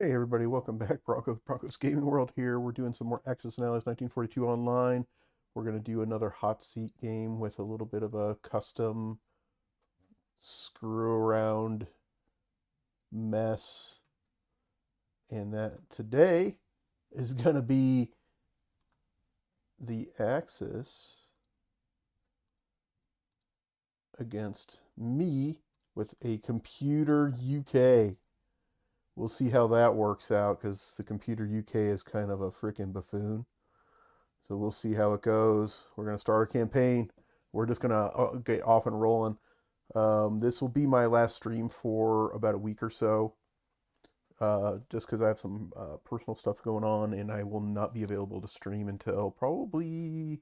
Hey everybody, welcome back. Broncos Gaming World here. We're doing some more Axis&allies 1942 online. We're going to do another hot seat game with a little bit of a custom screw around mess. And that today is going to be the Axis against me with a computer UK. We'll see how that works out because the computer UK is kind of a freaking buffoon. So we'll see how it goes. We're going to start our campaign. We're just going to get off and rolling. This will be my last stream for about a week or so, just because I have some personal stuff going on, and I will not be available to stream until probably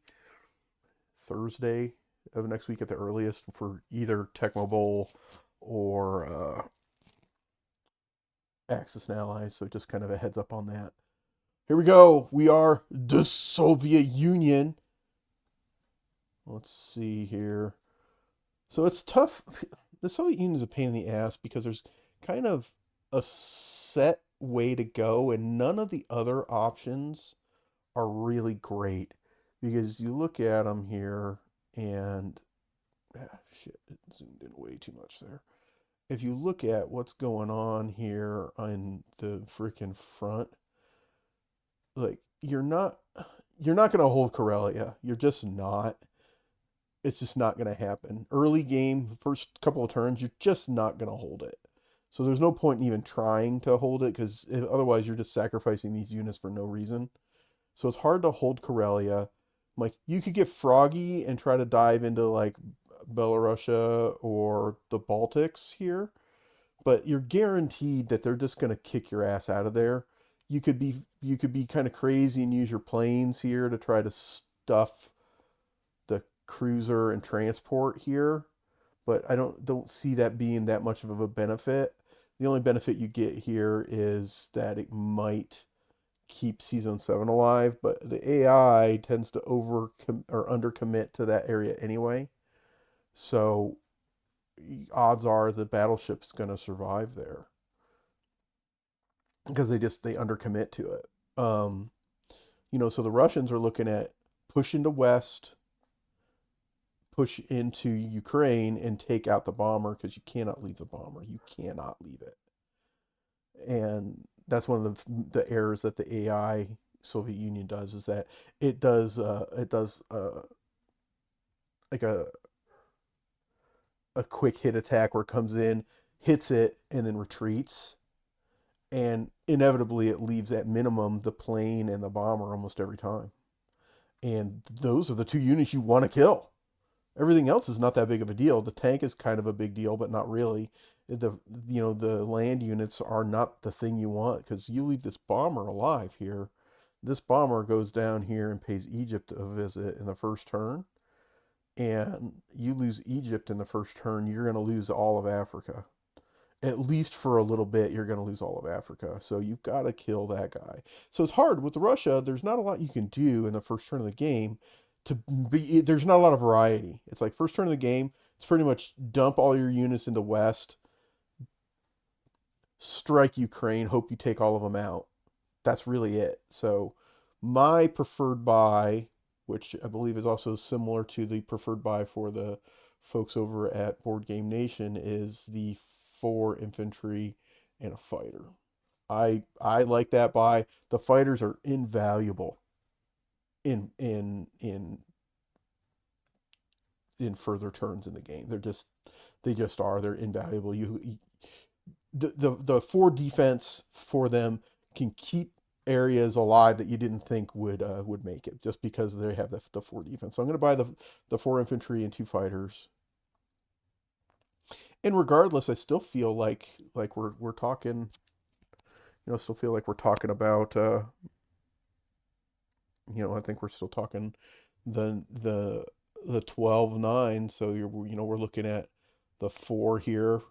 Thursday of next week at the earliest for either Tecmo Bowl or Axis and Allies. So just kind of a heads up on that. Here we go. We are the Soviet Union. Let's see here. So it's tough. The Soviet Union is a pain in the ass because there's kind of a set way to go, and none of the other options are really great. Because you look at them here, and shit, it zoomed in way too much there. If you look at what's going on here on the freaking front, like you're not going to hold Karelia. You're just not. It's just not going to happen. Early game, first couple of turns, you're just not going to hold it. So there's no point in even trying to hold it because otherwise you're just sacrificing these units for no reason. So it's hard to hold Karelia. Like you could get froggy and try to dive into like Belarusia or the Baltics here, but you're guaranteed that they're just going to kick your ass out of there. You could be kind of crazy and use your planes here to try to stuff the cruiser and transport here, but I don't see that being that much of a benefit. The only benefit you get here is that it might keep Season 7 alive, but the AI tends to over or undercommit to that area anyway. So odds are the battleship's going to survive there because they undercommit to it. So the Russians are looking at push into west, push into Ukraine, and take out the bomber because you cannot leave the bomber. You cannot leave it, and that's one of the errors that the AI Soviet Union does is that it does like a quick hit attack where it comes in, hits it, and then retreats. And inevitably, it leaves at minimum the plane and the bomber almost every time. And those are the two units you want to kill. Everything else is not that big of a deal. The tank is kind of a big deal, but not really. The land units are not the thing you want because you leave this bomber alive here. This bomber goes down here and pays Egypt a visit in the first turn, and you lose Egypt in the first turn, you're going to lose all of Africa. At least for a little bit, you're going to lose all of Africa. So you've got to kill that guy. So it's hard with Russia. There's not a lot you can do in the first turn of the game. There's not a lot of variety. It's like first turn of the game, it's pretty much dump all your units into west, strike Ukraine, hope you take all of them out. That's really it. So my preferred buy, which I believe is also similar to the preferred buy for the folks over at Board Game Nation, is the 4 infantry and a fighter. I like that buy. The fighters are invaluable in in further turns in the game. They just are. They're invaluable. The 4 defense for them can keep areas alive that you didn't think would make it just because they have the 4 defense. So I'm going to buy the 4 infantry and 2 fighters. And regardless, I still feel like we're talking. Still feel like we're talking about. I think we're still talking the 12-9. So we're looking at the 4 here.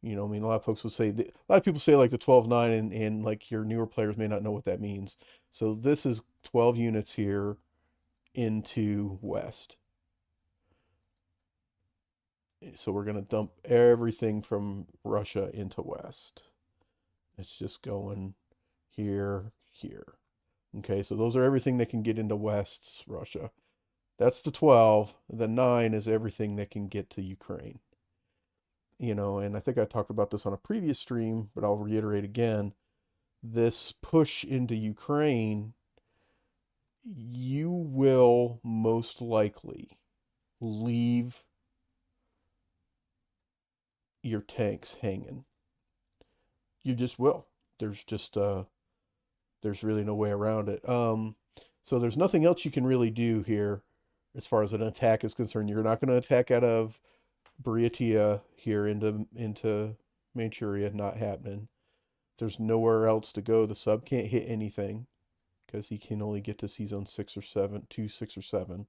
I mean, a lot of folks will say a lot of people say like the 12-9, and like your newer players may not know what that means. So this is 12 units here into west. So we're going to dump everything from Russia into west. It's just going here, here. Okay, so those are everything that can get into West Russia. That's the 12. The 9 is everything that can get to Ukraine. And I think I talked about this on a previous stream, but I'll reiterate again. This push into Ukraine, you will most likely leave your tanks hanging. You just will. There's really no way around it. So there's nothing else you can really do here as far as an attack is concerned. You're not going to attack out of Buryatia here into Manchuria, not happening. There's nowhere else to go. The sub can't hit anything because he can only get to sea zone 6 or 7, 2, 6 or 7.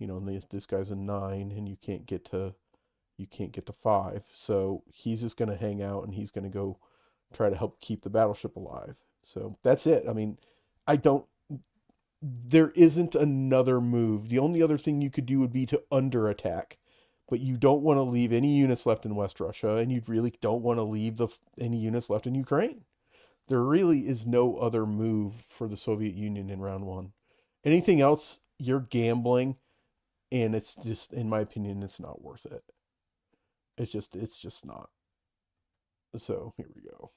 And this guy's a 9, and you can't get to 5. So he's just going to hang out, and he's going to go try to help keep the battleship alive. So that's it. I mean, there isn't another move. The only other thing you could do would be to under attack, but you don't want to leave any units left in West Russia, and you really don't want to leave any units left in Ukraine. There really is no other move for the Soviet Union in round 1. Anything else, you're gambling, and it's just, in my opinion, it's not worth it. It's just not. So here we go.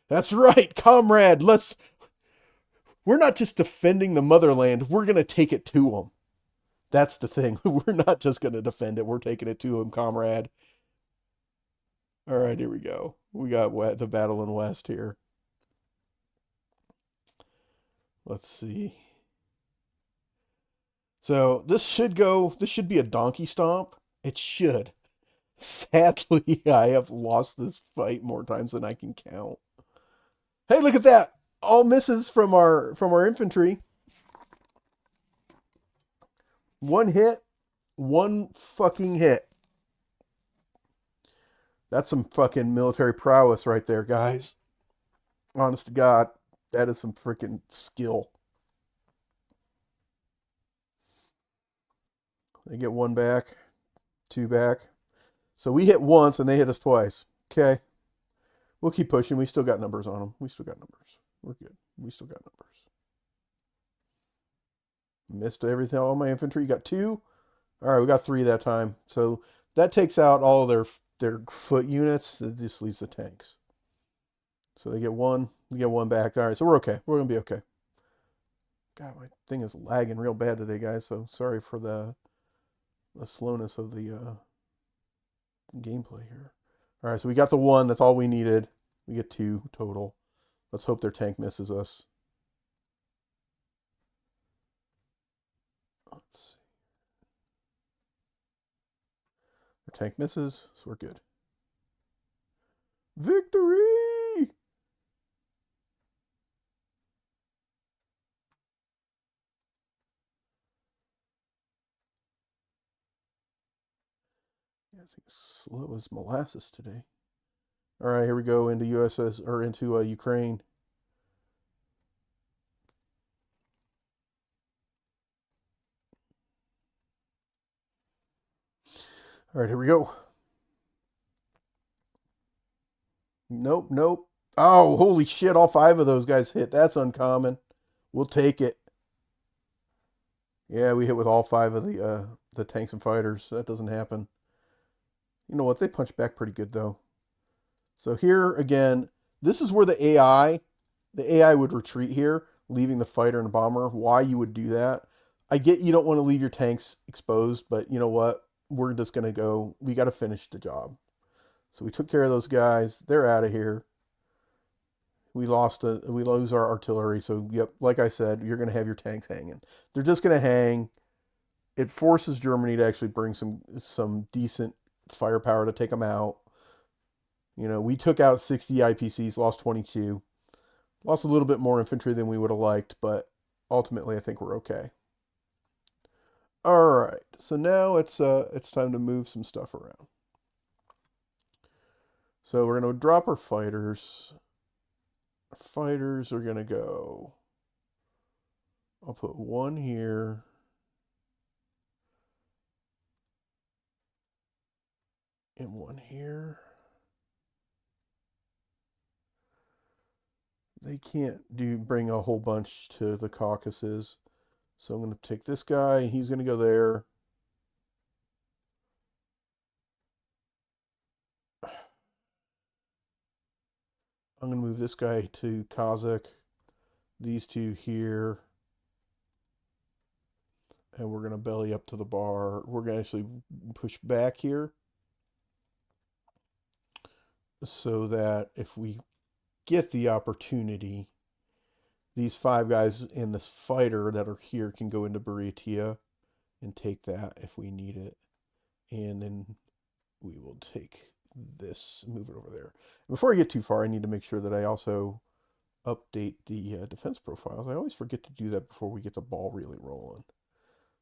That's right, comrade. We're not just defending the motherland. We're going to take it to them. That's the thing. We're not just going to defend it. We're taking it to them, comrade. All right, here we go. We got the battle in West here. Let's see. So this should be a donkey stomp. It should. Sadly, I have lost this fight more times than I can count. Hey, look at that. All misses from our infantry. One hit. One fucking hit. That's some fucking military prowess right there, guys. Honest to God, that is some freaking skill. They get 1 back, 2 back. So we hit once and they hit us twice. Okay. We'll keep pushing. We still got numbers on them. We still got numbers. We're good. We still got numbers. Missed everything. All my infantry. Got 2. All right, we got 3 that time. So that takes out all their foot units. That just leaves the tanks. So they get 1. We get 1 back. All right, so we're okay. We're going to be okay. God, my thing is lagging real bad today, guys. So sorry for the slowness of the gameplay here. All right, so we got the 1. That's all we needed. We get 2 total. Let's hope their tank misses us. Let's see. Their tank misses, so we're good. Victory! Yeah, I think it's slow as molasses today. All right, here we go into Ukraine. All right, here we go. Nope, nope. Oh, holy shit, all 5 of those guys hit. That's uncommon. We'll take it. Yeah, we hit with all 5 of the tanks and fighters. That doesn't happen. You know what? They punch back pretty good, though. So here, again, this is where the AI would retreat here, leaving the fighter and bomber. Why you would do that. I get you don't want to leave your tanks exposed, but you know what? We're just going to go. We got to finish the job. So we took care of those guys. They're out of here. We lose our artillery. So, yep, like I said, you're going to have your tanks hanging. They're just going to hang. It forces Germany to actually bring some decent firepower to take them out. We took out 60 IPCs, lost 22. Lost a little bit more infantry than we would have liked, but ultimately I think we're okay. All right, so now it's time to move some stuff around. So we're going to drop our fighters. Our fighters are going to go. I'll put 1 here. and one here. They can't bring a whole bunch to the Caucasus. So I'm going to take this guy, and he's going to go there. I'm going to move this guy to Kazakh. These two here. And we're going to belly up to the bar. We're going to actually push back here. So that if we get the opportunity, these 5 guys in this fighter that are here can go into Buryatia and take that if we need it. And then we will take this, move it over there. Before I get too far, I need to make sure that I also update the defense profiles. I always forget to do that before we get the ball really rolling.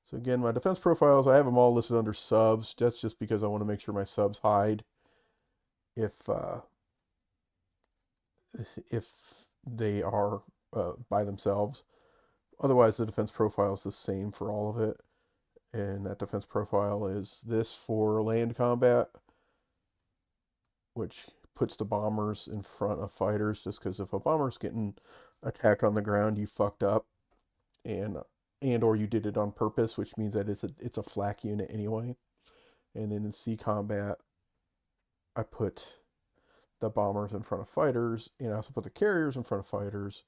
So again, my defense profiles, I have them all listed under subs. That's just because I want to make sure my subs hide if they are by themselves. Otherwise, the defense profile is the same for all of it. And that defense profile is this for land combat, which puts the bombers in front of fighters, just because if a bomber's getting attacked on the ground, you fucked up, and or you did it on purpose, which means that it's a flak unit anyway. And then in sea combat, I put the bombers in front of fighters, and I also put the carriers in front of fighters,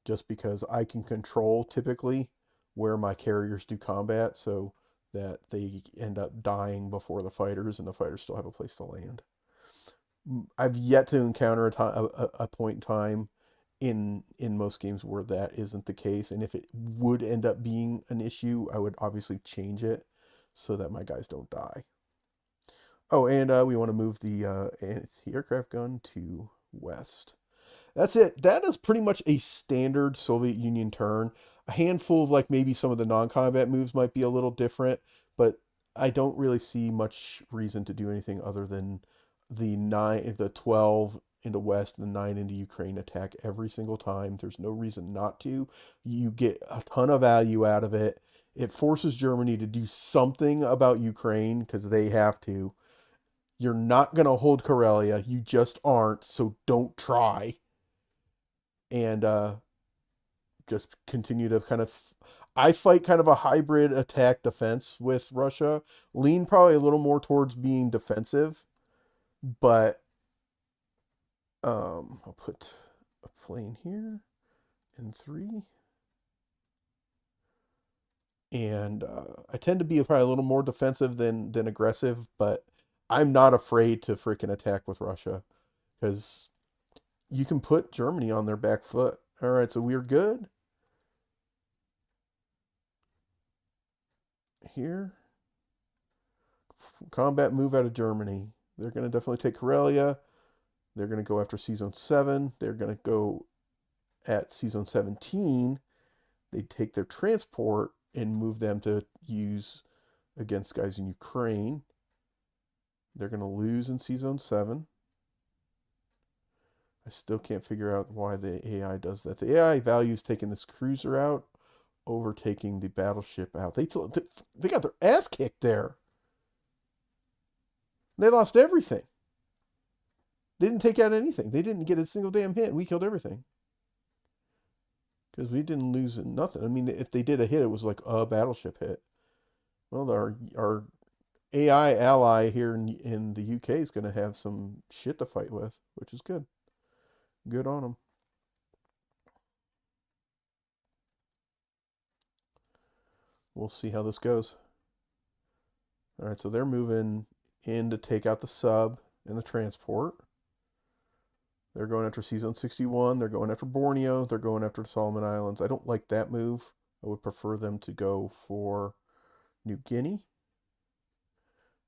just because I can control typically where my carriers do combat, so that they end up dying before the fighters, and the fighters still have a place to land. I've yet to encounter a point in time in most games where that isn't the case, and if it would end up being an issue, I would obviously change it so that my guys don't die. Oh, and we want to move the anti-aircraft gun to west. That's it. That is pretty much a standard Soviet Union turn. A handful of like maybe some of the non-combat moves might be a little different, but I don't really see much reason to do anything other than the 12 into west and the 9 into Ukraine attack every single time. There's no reason not to. You get a ton of value out of it. It forces Germany to do something about Ukraine because they have to. You're not going to hold Karelia. You just aren't, so don't try. And just continue to kind of... I fight kind of a hybrid attack defense with Russia. Lean probably a little more towards being defensive, but I'll put a plane here in 3. And I tend to be probably a little more defensive than aggressive, but I'm not afraid to freaking attack with Russia because you can put Germany on their back foot. All right, so we're good. Here. Combat move out of Germany. They're going to definitely take Karelia. They're going to go after C-Zone 7. They're going to go at C-Zone 17. They take their transport and move them to use against guys in Ukraine. They're going to lose in C-Zone 7. I still can't figure out why the AI does that. The AI values taking this cruiser out, overtaking the battleship out. They got their ass kicked there. They lost everything. They didn't take out anything. They didn't get a single damn hit. We killed everything. Because we didn't lose nothing. I mean, if they did a hit, it was like a battleship hit. Well, our AI ally here in the UK is going to have some shit to fight with, which is good. Good on them. We'll see how this goes. All right, so they're moving in to take out the sub and the transport. They're going after C-Zone 61. They're going after Borneo. They're going after the Solomon Islands. I don't like that move. I would prefer them to go for New Guinea.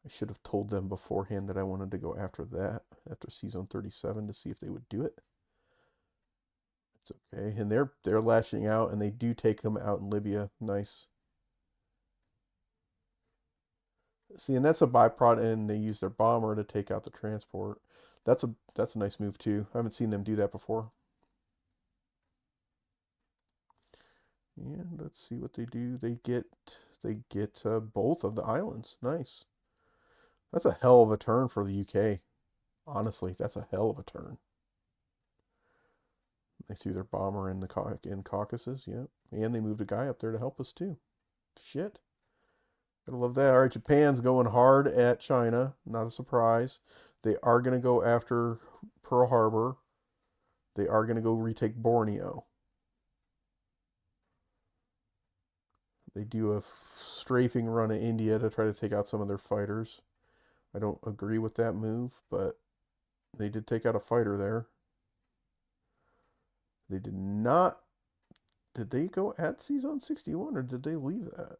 I should have told them beforehand that I wanted to go after that, after C-Zone 37, to see if they would do it. It's okay. And they're lashing out, and they do take them out in Libya. Nice. See, and that's a byproduct, and they use their bomber to take out the transport. That's a nice move too. I haven't seen them do that before. And let's see what they do. They get both of the islands. Nice. That's a hell of a turn for the UK. Honestly, that's a hell of a turn. They threw their bomber in the in Caucasus, yep. And they moved a guy up there to help us too. Shit. Gotta love that. All right, Japan's going hard at China. Not a surprise. They are going to go after Pearl Harbor. They are going to go retake Borneo. They do a strafing run at India to try to take out some of their fighters. I don't agree with that move, but they did take out a fighter there. They did not. Did they go at Sea Zone 61 or did they leave that?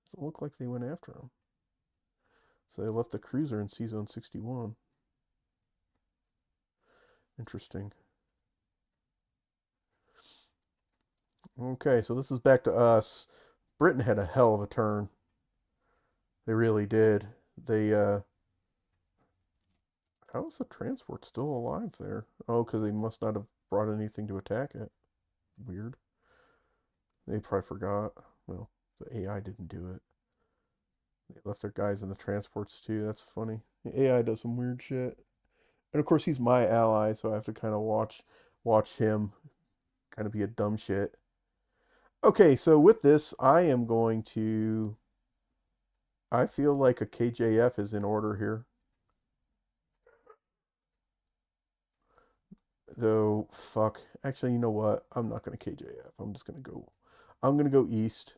Doesn't look like they went after him. So they left the cruiser in Sea Zone 61. Interesting. Okay, so this is back to us. Britain had a hell of a turn. They really did. They, how is the transport still alive there? Oh, because they must not have brought anything to attack it. Weird. They probably forgot. Well, the AI didn't do it. They left their guys in the transports too. That's funny. The AI does some weird shit. And of course, he's my ally, so I have to kind of watch him kind of be a dumb shit. Okay, so with this, I am going to. I feel like a KJF is in order here. Though, fuck. Actually, you know what? I'm not going to KJF. I'm just going to go. I'm going to go east.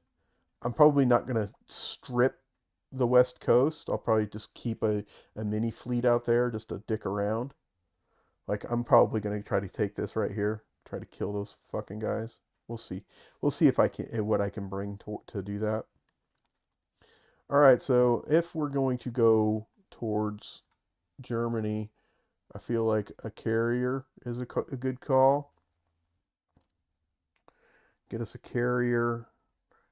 I'm probably not going to strip the west coast. I'll probably just keep a mini fleet out there just to dick around. Like, I'm probably going to try to take this right here. Try to kill those fucking guys. We'll see. We'll see if I can, what I can bring to do that. All right, so if we're going to go towards Germany, I feel like a carrier is a good call. Get us a carrier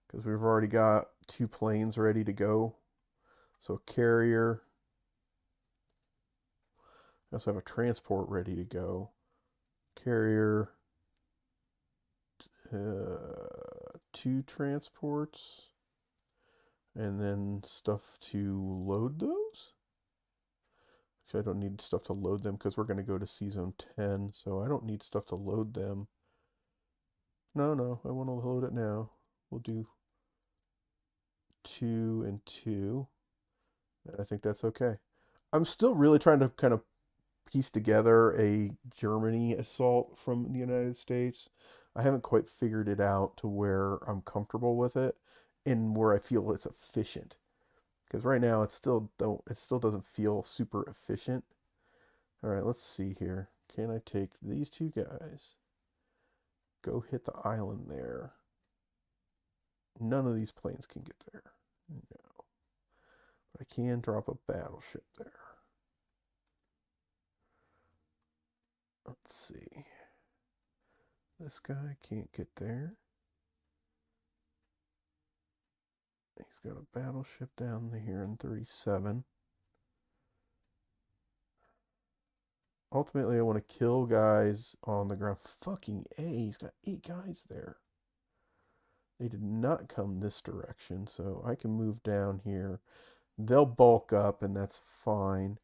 because we've already got 2 planes ready to go. So a carrier. We also have a transport ready to go. Carrier. 2 transports. And then stuff to load those. Actually, I don't need stuff to load them because we're going to go to Sea Zone 10. So I don't need stuff to load them. No, I want to load it now. We'll do 2 and 2. And I think that's okay. I'm still really trying to kind of piece together a Germany assault from the United States. I haven't quite figured it out to where I'm comfortable with it and where I feel it's efficient. Because right now it still doesn't feel super efficient. All right, let's see here. Can I take these 2 guys? Go hit the island there. None of these planes can get there. No. But I can drop a battleship there. Let's see. This guy can't get there. He's got a battleship down here in 37. Ultimately, I want to kill guys on the ground. Fucking A, he's got 8 guys there. They did not come this direction, so I can move down here. They'll bulk up, and that's fine.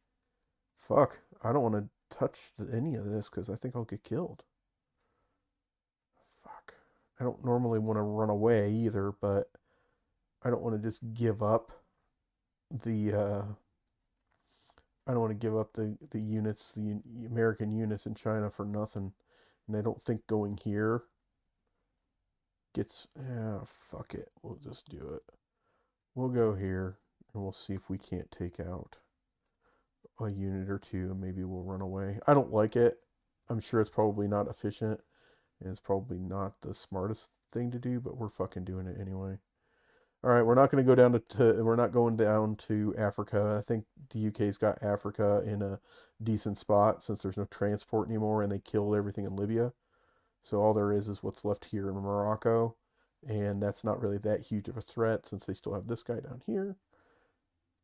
Fuck, I don't want to touch any of this because I think I'll get killed. Fuck. I don't normally want to run away either, but I don't want to just give up the I don't want to give up the units, the American units in China for nothing. And I don't think going here gets, fuck it. We'll just do it. We'll go here and we'll see if we can't take out a unit or 2 and maybe we'll run away. I don't like it. I'm sure it's probably not efficient and it's probably not the smartest thing to do, but we're fucking doing it anyway. All right, we're not going to go down we're not going down to Africa. I think the UK's got Africa in a decent spot since there's no transport anymore and they killed everything in Libya. So all there is what's left here in Morocco, and that's not really that huge of a threat since they still have this guy down here.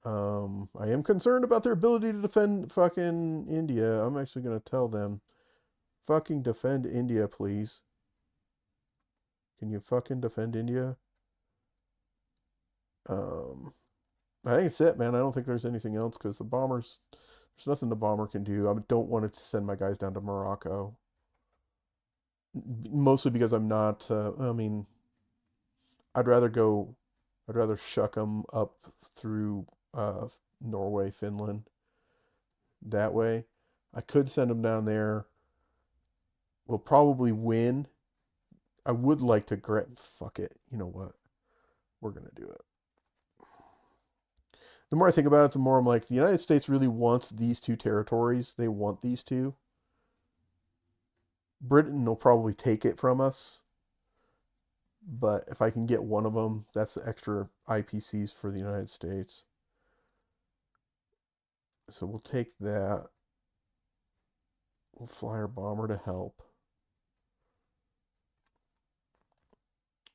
I am concerned about their ability to defend fucking India. I'm actually going to tell them, fucking defend India, please. Can you fucking defend India? I think it's it, man. I don't think there's anything else because the bombers, there's nothing the bomber can do. I don't want to send my guys down to Morocco. Mostly because I'm not, I mean, I'd rather go, I'd rather shuck them up through Norway, Finland that way. I could send them down there. We'll probably win. I would like to fuck it. You know what? We're gonna do it. The more I think about it, the more I'm like, the United States really wants these two territories. They want these two. Britain will probably take it from us, but if I can get one of them, that's the extra IPCs for the United States. So we'll take that. We'll fly our bomber to help.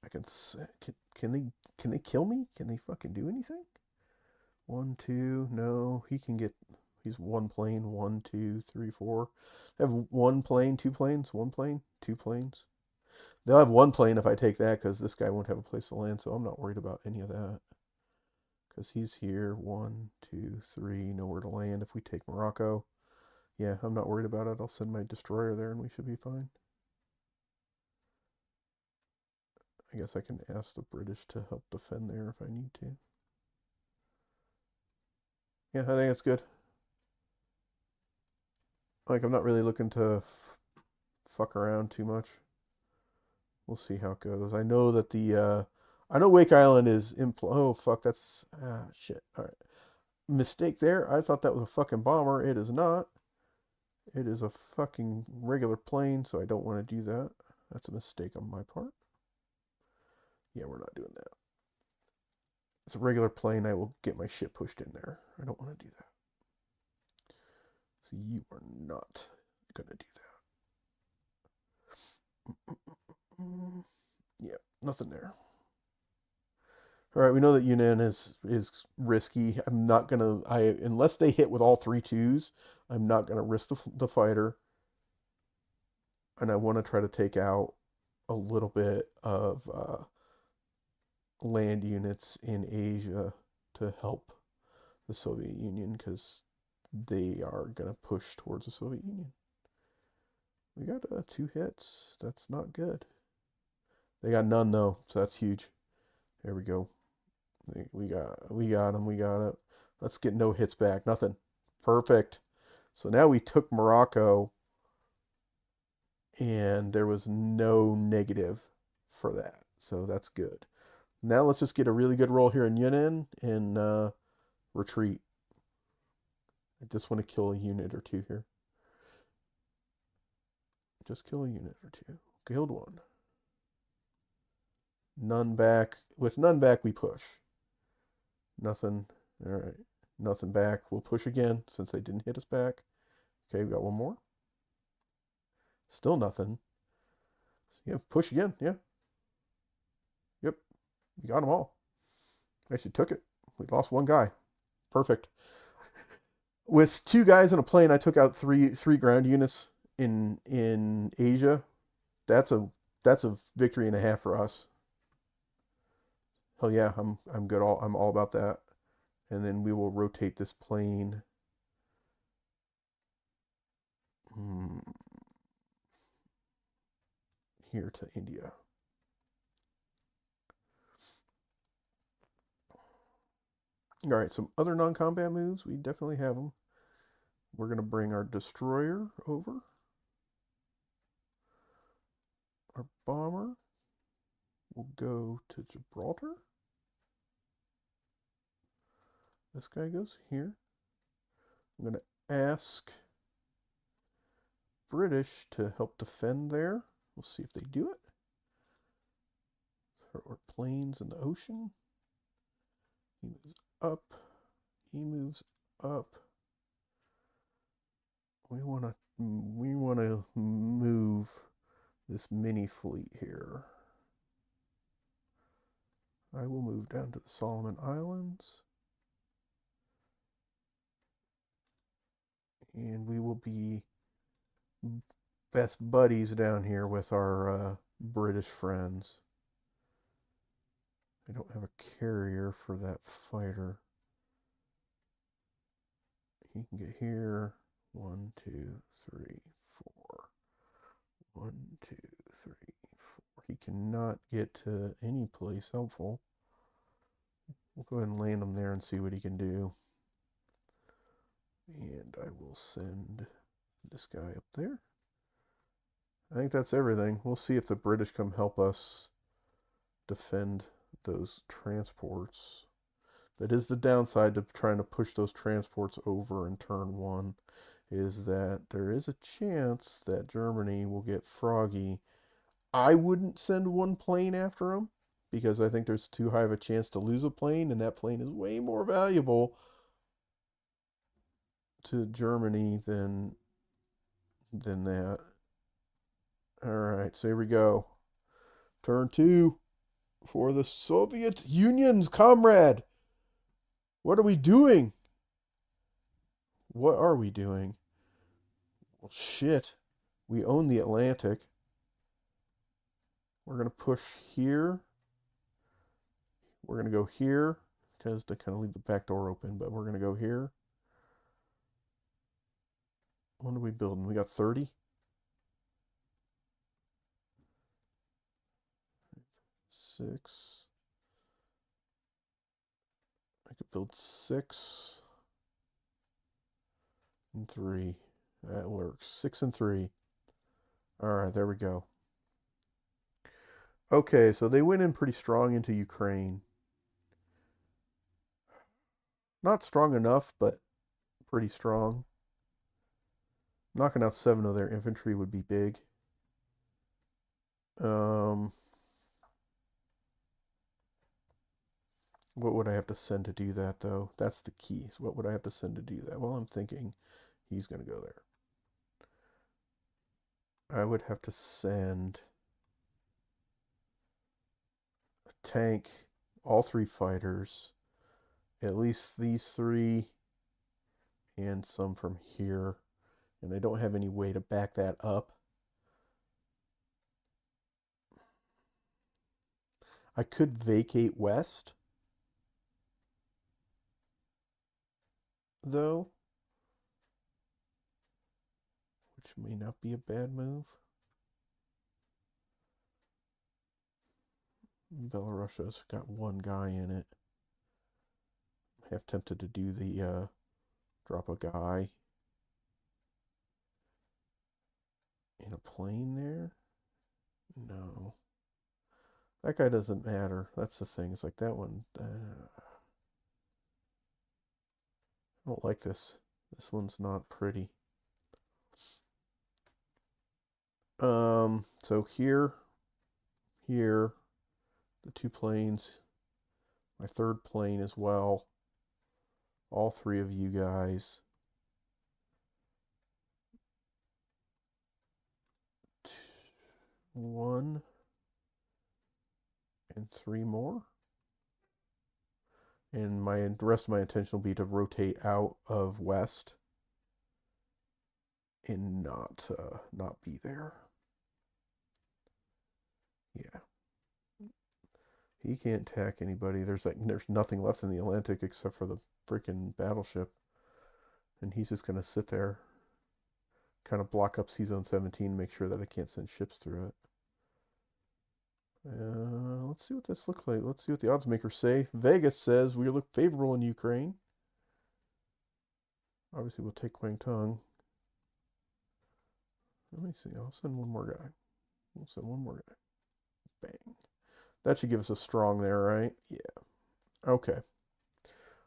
I can can they kill me? Can they fucking do anything? 1, 2, no. He's one plane. 1, 2, 3, 4. They have one plane, two planes, one plane, two planes. They'll have one plane if I take that because this guy won't have a place to land, so I'm not worried about any of that. Because he's here. 1, 2, 3, nowhere to land if we take Morocco. Yeah, I'm not worried about it. I'll send my destroyer there and we should be fine. I guess I can ask the British to help defend there if I need to. Yeah, I think it's good. Like, I'm not really looking to fuck around too much. We'll see how it goes. I know that I know Wake Island is oh fuck, that's shit. All right, mistake there. I thought that was a fucking bomber. It is not. It is a fucking regular plane, so I don't want to do that. That's a mistake on my part. Yeah, we're not doing that. It's a regular plane. I will get my ship pushed in there. I don't want to do that. So you are not gonna do that. Yeah, nothing there. All right, we know that Yunnan is risky. I'm not gonna unless they hit with all 3 2s. I'm not gonna risk the fighter, and I want to try to take out a little bit of land units in Asia to help the Soviet Union because they are gonna push towards the Soviet Union. We got 2 hits. That's not good. They got none though, so that's huge. There we go. We got him. We got it. Let's get no hits back. Nothing. Perfect. So now we took Morocco, and there was no negative for that. So that's good. Now let's just get a really good roll here in Yunnan and retreat. I just want to kill a unit or two here. Just kill a unit or two. Killed one. None back. With none back, we push. Nothing. All right. Nothing back. We'll push again since they didn't hit us back. Okay, we got one more. Still nothing. So yeah, push again. Yeah. Yep. We got them all. Actually took it. We lost one guy. Perfect. With 2 guys in a plane, I took out three ground units in Asia. That's a victory and a half for us. Hell yeah, I'm good. I'm all about that. And then we will rotate this plane. Here to India. All right, some other non-combat moves. We definitely have them. We're going to bring our destroyer over. Our bomber will go to Gibraltar. This guy goes here. I'm going to ask British to help defend there. We'll see if they do it. Or planes in the ocean. He moves up. He moves up. We want to move this mini fleet here. I will move down to the Solomon Islands. And we will be best buddies down here with our British friends. I don't have a carrier for that fighter. he can get here. 1, 2, 3, 4. 1, 2, 3, 4. He cannot get to any place helpful. We'll go ahead and land him there and see what he can do. And I will send this guy up there. I think that's everything. We'll see if the British come help us defend those transports. That is the downside to trying to push those transports over in turn one, is that there is a chance that Germany will get froggy. I wouldn't send one plane after them because I think there's too high of a chance to lose a plane, and that plane is way more valuable to Germany than that. All right, so here we go. Turn 2 for the Soviet Union's comrade. What are we doing? What are we doing? Well, shit. We own the Atlantic. We're going to push here. We're going to go here because to kind of leave the back door open, but we're going to go here. What are we building? We got 30? 6. I could build 6 and 3. That works. 6 and 3. All right, there we go. Okay, so they went in pretty strong into Ukraine. Not strong enough, but pretty strong. Knocking out 7 of their infantry would be big. What would I have to send to do that, though? That's the key. So what would I have to send to do that? Well, I'm thinking he's going to go there. I would have to send a tank, all 3 fighters, at least these 3, and some from here. And I don't have any way to back that up. I could vacate west, though, which may not be a bad move. Belarusia's got 1 guy in it. I'm half tempted to do the drop a guy in a plane there. No. That guy doesn't matter. That's the thing. It's like that one. I don't like this. This one's not pretty. So here, the 2 planes, my 3rd plane as well. All 3 of you guys. 1 and 3 more. And the rest of my intention will be to rotate out of west and not be there. Yeah. He can't attack anybody. There's nothing left in the Atlantic except for the freaking battleship. And he's just going to sit there, kind of block up C-Zone 17, make sure that I can't send ships through it. Let's see what this looks like. Let's see what the odds makers say. Vegas says we look favorable in Ukraine. Obviously, we'll take Kwangtung. Let me see. I'll send one more guy. We'll send one more guy. Bang. That should give us a strong there, right? Yeah. Okay.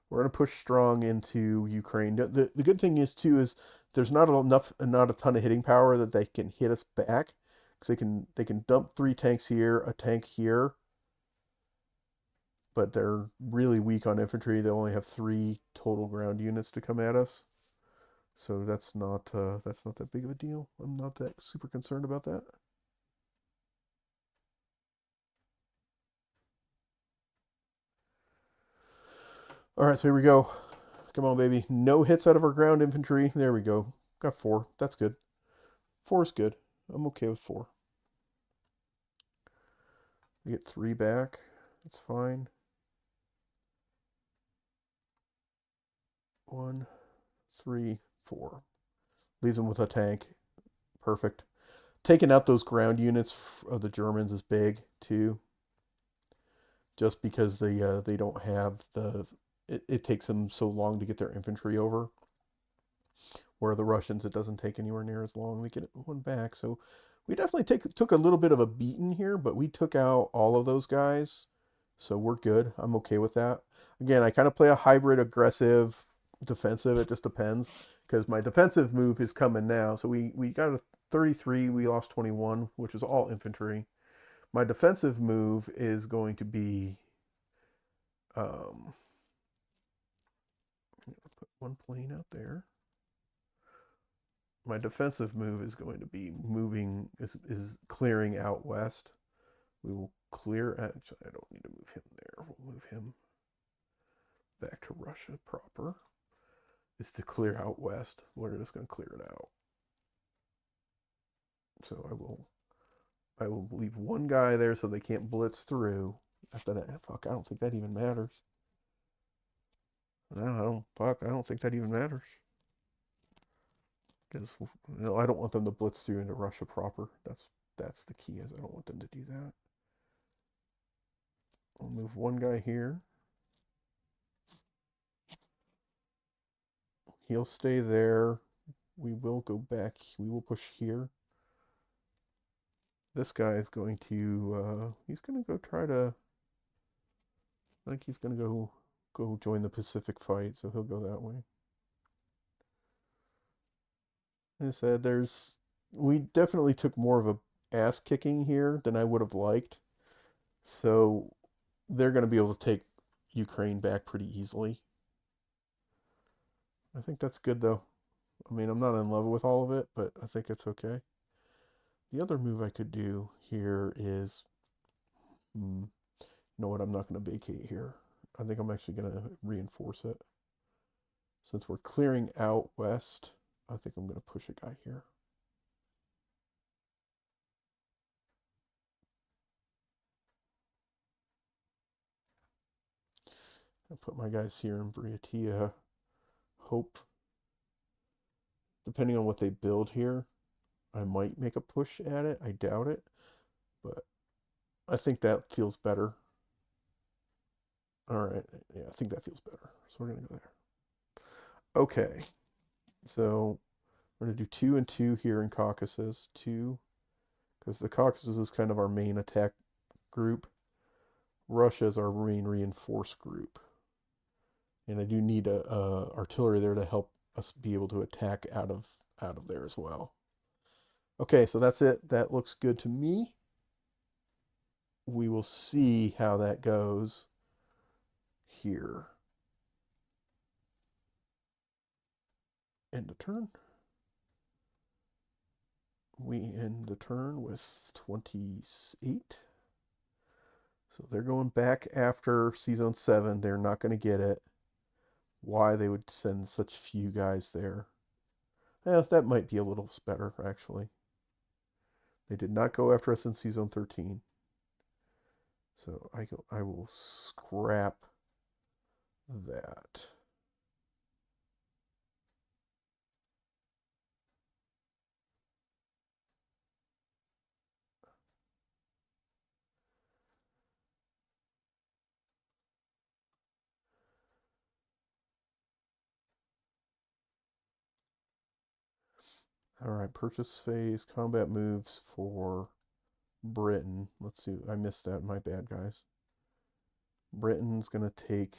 We're going to push strong into Ukraine. The good thing is, too, is there's not a ton of hitting power that they can hit us back. Because they can dump 3 tanks here, a tank here. But they're really weak on infantry. They only have 3 total ground units to come at us. So that's not that big of a deal. I'm not that super concerned about that. All right, so here we go. Come on, baby. No hits out of our ground infantry. There we go. Got 4. That's good. 4 is good. I'm okay with 4. We get 3 back. That's fine. 1, 3, 4. Leaves them with a tank. Perfect. Taking out those ground units of the Germans is big too, just because they don't have it takes them so long to get their infantry over. Where the Russians, it doesn't take anywhere near as long to get one back. So we definitely took a little bit of a beating here, but we took out all of those guys. So we're good. I'm okay with that. Again, I kind of play a hybrid aggressive defensive. It just depends because my defensive move is coming now. So we got a 33. We lost 21, which is all infantry. My defensive move is going to be put one plane out there. My defensive move is going to be is clearing out west. We will clear, actually I don't need to move him there. We'll move him back to Russia proper. Is to clear out west. We're just going to clear it out. So I will leave one guy there so they can't blitz through. After that, fuck, I don't think that even matters. No, I don't think that even matters. Because I don't want them to blitz through into Russia proper. That's the key, is I don't want them to do that. I'll move one guy here. He'll stay there. We will go back. We will push here. This guy is going to, he's going to go try to, I think he's going to go join the Pacific fight, so he'll go that way. As I said, we definitely took more of a ass kicking here than I would have liked. So they're going to be able to take Ukraine back pretty easily. I think that's good though. I mean, I'm not in love with all of it, but I think it's okay. The other move I could do here is, you know what, I'm not going to vacate here. I think I'm actually going to reinforce it. Since we're clearing out west, I think I'm going to push a guy here. I'll put my guys here in Bryatia. Hope, depending on what they build here, I might make a push at it. I doubt it, but I think that feels better. All right, yeah, I think that feels better. So we're going to go there. Okay, so we're going to do 2 and 2 here in Caucasus. 2, because the Caucasus is kind of our main attack group. Russia is our main reinforced group. And I do need artillery there to help us be able to attack out of there as well. Okay, so that's it. That looks good to me. We will see how that goes here. End of turn. We end the turn with 28. So they're going back after Season 7. They're not going to get it. Why they would send such few guys there. That might be a little better, actually. They did not go after us in Season 13. So I will scrap that. All right, purchase phase, combat moves for Britain. Let's see, I missed that. My bad, guys. Britain's going to take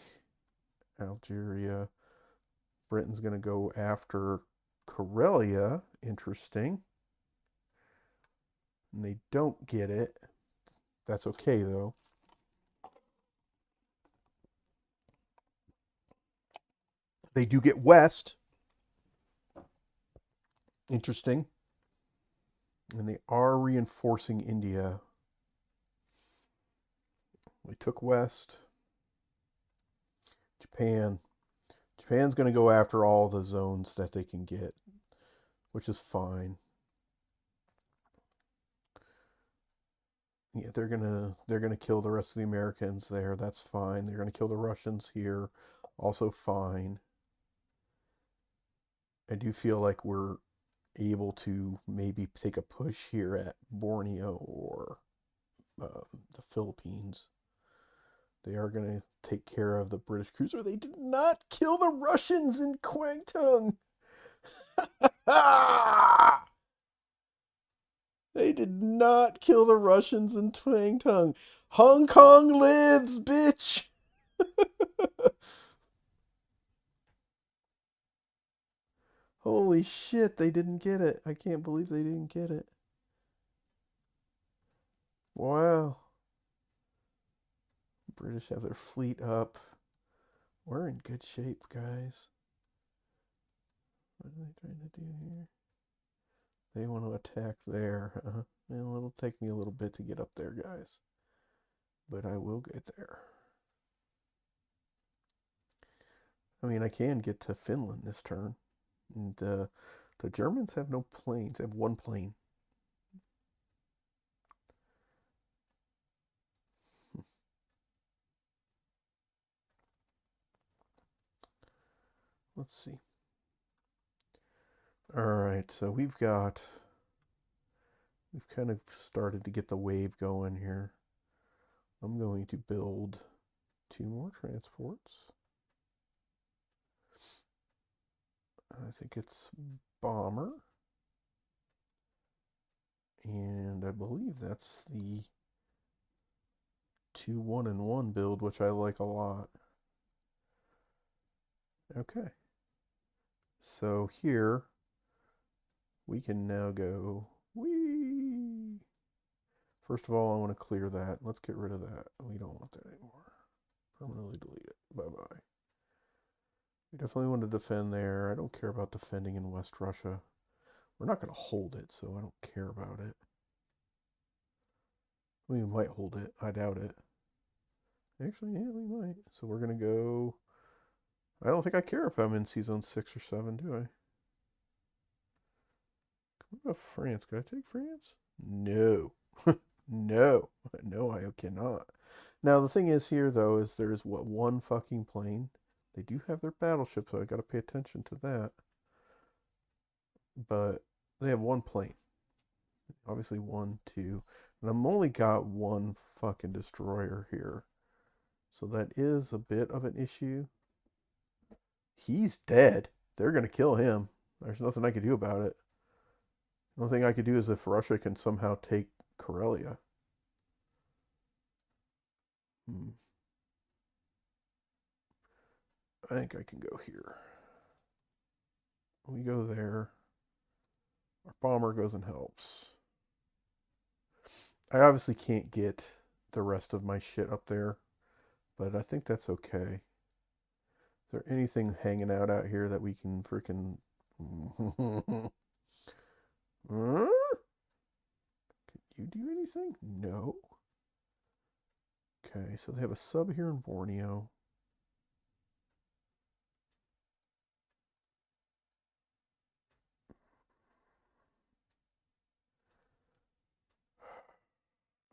Algeria. Britain's going to go after Karelia. Interesting. And they don't get it. That's okay, though. They do get west. Interesting. And they are reinforcing India. They took west. Japan. Japan's going to go after all the zones that they can get, which is fine. Yeah, they're gonna kill the rest of the Americans there. That's fine. They're gonna kill the Russians here. Also fine. I do feel like we're able to maybe take a push here at Borneo or the Philippines. They are going to take care of the British cruiser. They did not kill the Russians in Kwangtung. They did not kill the Russians in Kwangtung. Hong Kong lives, bitch. Holy shit, they didn't get it. I can't believe they didn't get it. Wow. British have their fleet up. We're in good shape, guys. What are they trying to do here? They want to attack there. Well, it'll take me a little bit to get up there, guys. But I will get there. I mean, I can get to Finland this turn. And the Germans have no planes. They have one plane. Let's see. All right, so we've kind of started to get the wave going here. I'm going to build 2 more transports. I think it's bomber. And I believe that's the 2 1-in-1 build, which I like a lot. Okay. So here we can now go, whee! First of all, I want to clear that. Let's get rid of that. We don't want that anymore. Permanently delete it. Bye-bye. We definitely want to defend there. I don't care about defending in West Russia. We're not going to hold it, so I don't care about it. We might hold it. I doubt it. Actually, yeah, we might. So we're going to go... I don't think I care if I'm in Season 6 or 7, do I? What about France? Can I take France? No. No. No, I cannot. Now, the thing is here, though, is there's, what, 1 fucking plane? They do have their battleship, so I gotta pay attention to that. But they have 1 plane. Obviously 1, 2. And I've only got 1 fucking destroyer here. So that is a bit of an issue. He's dead. They're gonna kill him. There's nothing I can do about it. The only thing I could do is if Russia can somehow take Karelia. I think I can go here. We go there. Our bomber goes and helps. I obviously can't get the rest of my shit up there, but I think that's okay. Is there anything hanging out here that we can freaking... Huh? Can you do anything? No. Okay, so they have a sub here in Borneo.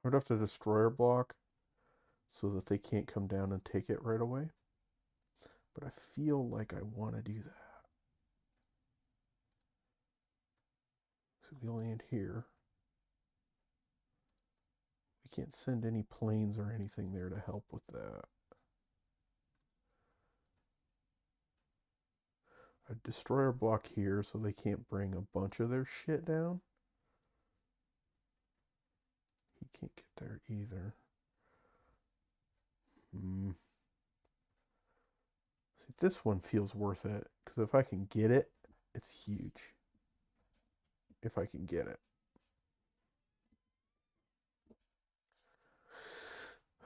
I'd have to destroyer block so that they can't come down and take it right away. But I feel like I want to do that. So we land here. We can't send any planes or anything there to help with that. A destroyer block here so they can't bring a bunch of their shit down. He can't get there either. See, this one feels worth it, because if I can get it, it's huge. If I can get it.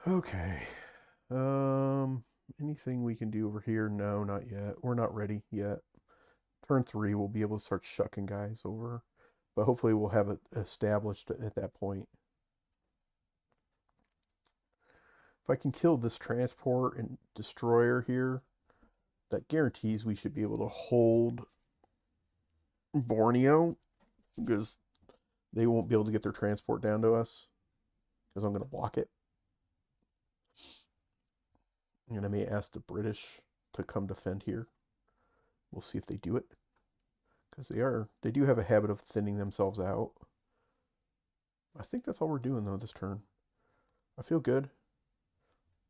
Okay. Anything we can do over here? No, not yet. We're not ready yet. Turn 3, we'll be able to start shucking guys over. But hopefully we'll have it established at that point. If I can kill this transport and destroyer here, that guarantees we should be able to hold Borneo, because they won't be able to get their transport down to us, because I'm going to block it. And I may ask the British to come defend here. We'll see if they do it. because they do have a habit of thinning themselves out. I think that's all we're doing though this turn. I feel good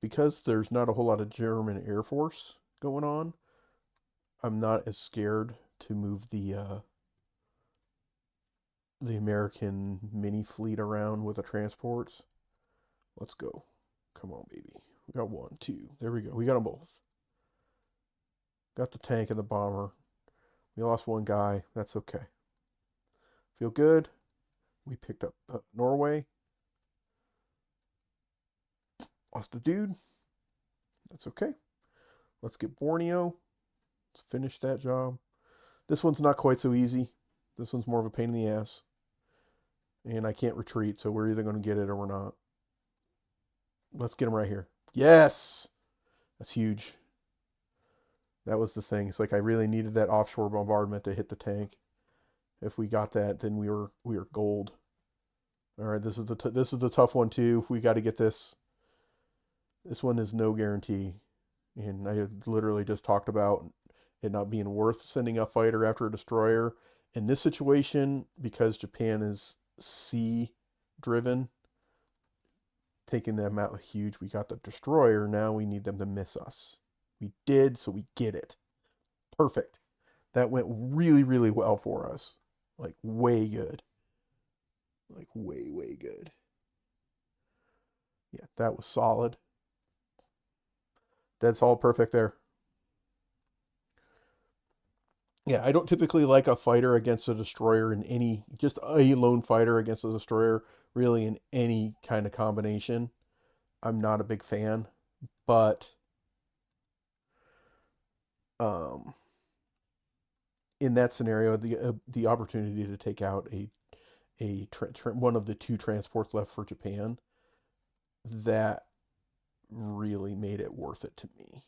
because there's not a whole lot of German Air Force going on. I'm not as scared to move the American mini fleet around with the transports. Let's go. Come on, baby. We got 1, 2. There we go. We got them both. Got the tank and the bomber. We lost one guy. That's okay. Feel good. We picked up Norway. Lost a dude. That's okay. Let's get Borneo. Let's finish that job. This one's not quite so easy. This one's more of a pain in the ass. And I can't retreat, so we're either going to get it or we're not. Let's get him right here. Yes! That's huge. That was the thing. It's like I really needed that offshore bombardment to hit the tank. If we got that, then we were gold. All right, this is the tough one too. We got to get this. This one is no guarantee. And I had literally just talked about it not being worth sending a fighter after a destroyer. In this situation, because Japan is sea driven, taking them out huge. We got the destroyer. Now we need them to miss us. We did, so we get it. Perfect. That went really, really well for us. Like, way good. Like, way, way good. Yeah, that was solid. That's all perfect there. Yeah, I don't typically like a fighter against a destroyer in any, just a lone fighter against a destroyer, really in any kind of combination. I'm not a big fan, but um, in that scenario, the opportunity to take out one of the 2 transports left for Japan, that really made it worth it to me.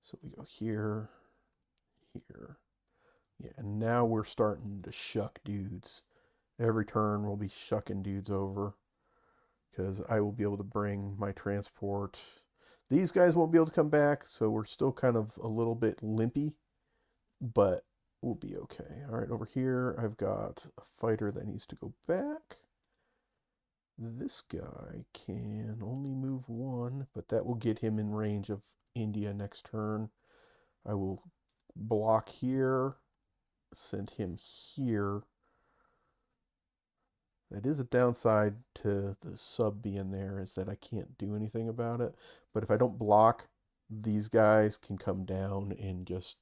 So we go here, here. Yeah, and now we're starting to shuck dudes. Every turn we'll be shucking dudes over because I will be able to bring my transport. These guys won't be able to come back, so we're still kind of a little bit limpy, but we'll be okay. All right, over here I've got a fighter that needs to go back. This guy can only move 1, but that will get him in range of India next turn. I will block here, send him here. That is a downside to the sub being there, is that I can't do anything about it. But if I don't block, these guys can come down and just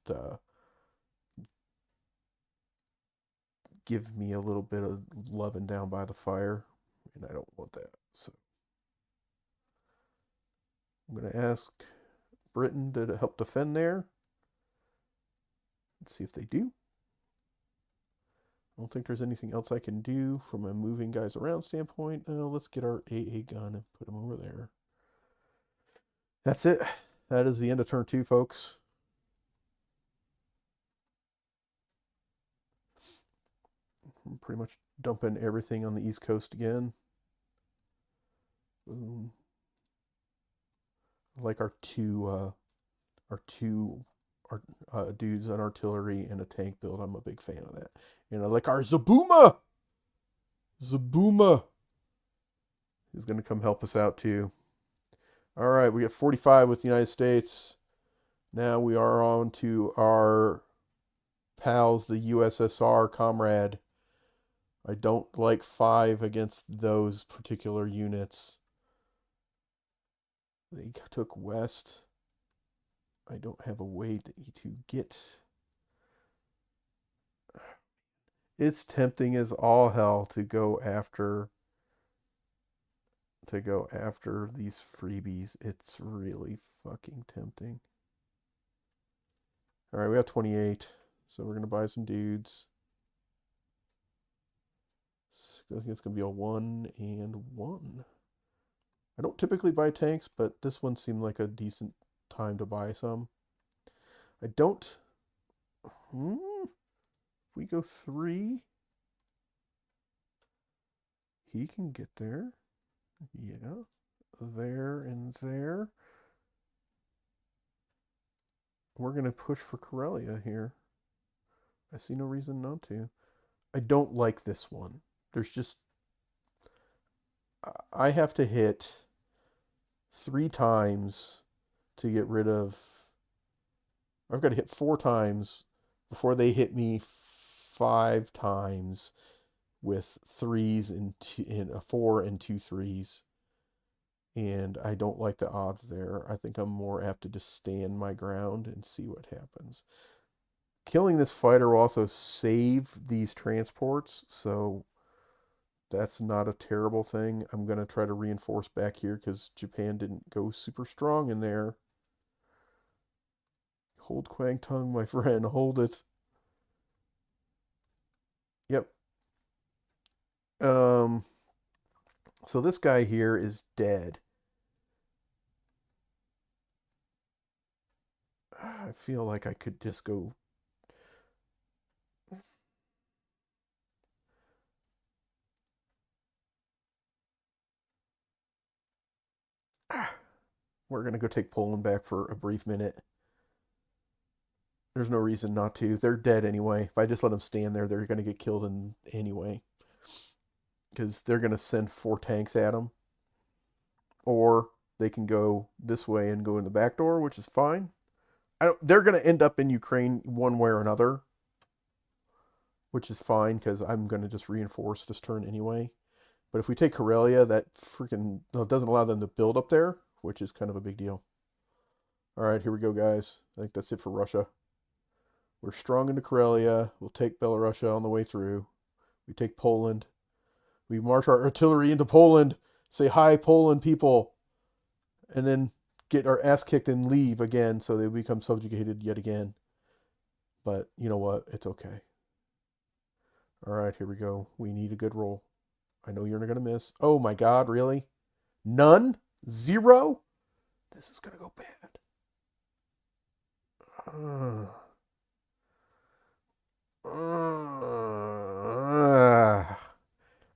give me a little bit of loving down by the fire, and I don't want that. So I'm going to ask Britain to help defend there. Let's see if they do. I don't think there's anything else I can do from a moving guys around standpoint. Let's get our AA gun and put him over there. That's it. That is the end of turn 2, folks. I'm pretty much dumping everything on the East Coast again. Boom. I like our two dudes on artillery and a tank build. I'm a big fan of that. And I like our Zabooma. Zabooma is going to come help us out too. All right, we got 45 with the United States. Now we are on to our pals, the USSR comrade. I don't like 5 against those particular units. They took west. I don't have a way to get. It's tempting as all hell to go after these freebies. It's really fucking tempting. All right, we have 28, so we're gonna buy some dudes. I think it's gonna be a 1 and 1. I don't typically buy tanks, but this one seemed like a decent time to buy some. I don't. If we go 3, he can get there. Yeah, there and there. We're going to push for Karelia here. I see no reason not to. I don't like this one. There's just... I have to hit 3 times to get rid of... I've got to hit 4 times before they hit me 5 times with 3s and a 4 and 2 3s. And I don't like the odds there. I think I'm more apt to just stand my ground and see what happens. Killing this fighter will also save these transports, so that's not a terrible thing. I'm going to try to reinforce back here because Japan didn't go super strong in there. Hold Kwangtung, my friend. Hold it. Yep. So this guy here is dead. I feel like I could just go... We're going to go take Poland back for a brief minute. There's no reason not to. They're dead anyway. If I just let them stand there, they're going to get killed anyway. Because they're going to send 4 tanks at them. Or they can go this way and go in the back door, which is fine. They're going to end up in Ukraine one way or another. Which is fine, because I'm going to just reinforce this turn anyway. But if we take Karelia, that freaking... it doesn't allow them to build up there, which is kind of a big deal. Alright, here we go, guys. I think that's it for Russia. We're strong into Karelia. We'll take Belarusia on the way through. We take Poland. We march our artillery into Poland. Say hi, Poland people. And then get our ass kicked and leave again so they become subjugated yet again. But you know what? It's okay. Alright, here we go. We need a good roll. I know you're not going to miss. Oh my god, really? None? 0? This is going to go bad.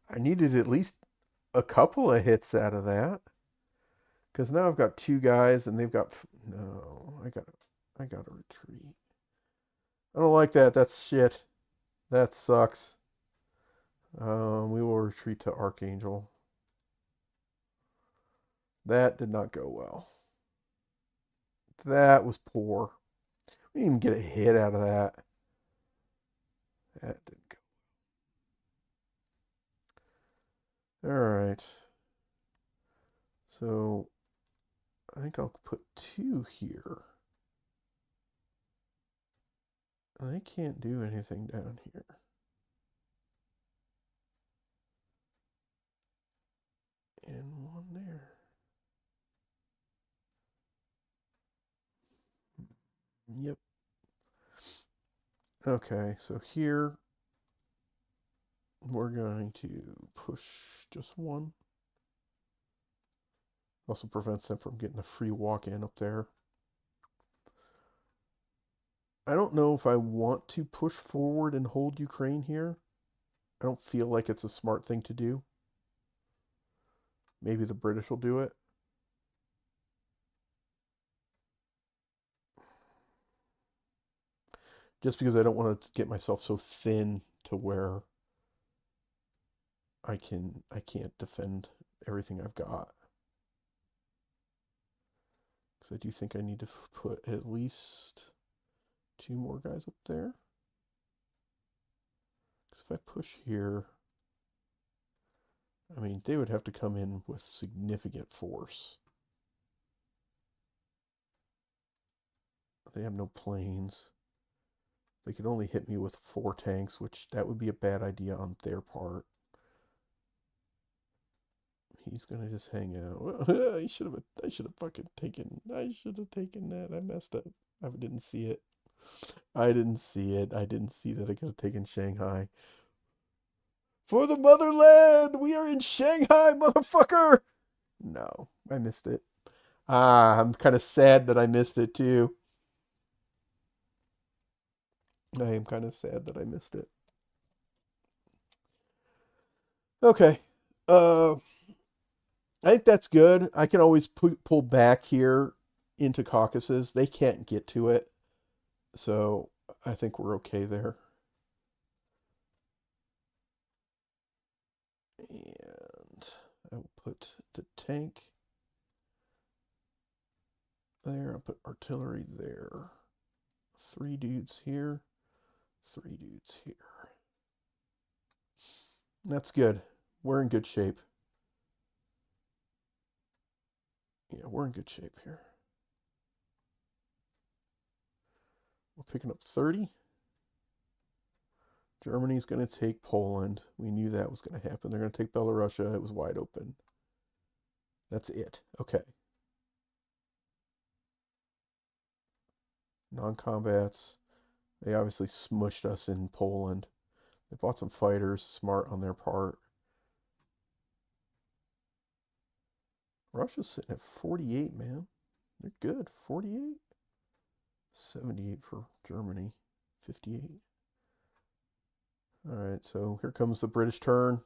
I needed at least a couple of hits out of that. Because now I've got 2 guys and they've got... No, I gotta retreat. I don't like that. That's shit. That sucks. We will retreat to Archangel. That did not go well. That was poor. We didn't even get a hit out of that. That didn't go. Alright. So, I think I'll put 2 here. I can't do anything down here. And 1 there. Yep. Okay, so here we're going to push just 1. Also prevents them from getting a free walk-in up there. I don't know if I want to push forward and hold Ukraine here. I don't feel like it's a smart thing to do. Maybe the British will do it. Just because I don't want to get myself so thin to where I can't defend everything I've got. Because I do think I need to put at least 2 more guys up there. Because if I push here, I mean, they would have to come in with significant force. They have no planes. They could only hit me with 4 tanks, which that would be a bad idea on their part. He's gonna just hang out. I should have fucking taken. I should have taken that. I messed up. I didn't see it. I didn't see it. I didn't see that I could have taken Shanghai. For the motherland! We are in Shanghai, motherfucker! No, I missed it. I'm kind of sad that I missed it too. I am kind of sad that I missed it. Okay. I think that's good. I can always pull back here into Caucasus. They can't get to it. So I think we're okay there. And I will put the tank there. I'll put artillery there. 3 dudes here. 3 dudes here. That's good. We're in good shape. Yeah, we're in good shape here. We're picking up 30. Germany's going to take Poland. We knew that was going to happen. They're going to take Belarusia. It was wide open. That's it. Okay. Non-combats. They obviously smushed us in Poland. They bought some fighters. Smart on their part. Russia's sitting at 48, man. They're good. 48. 78 for Germany. 58. All right, so here comes the British turn.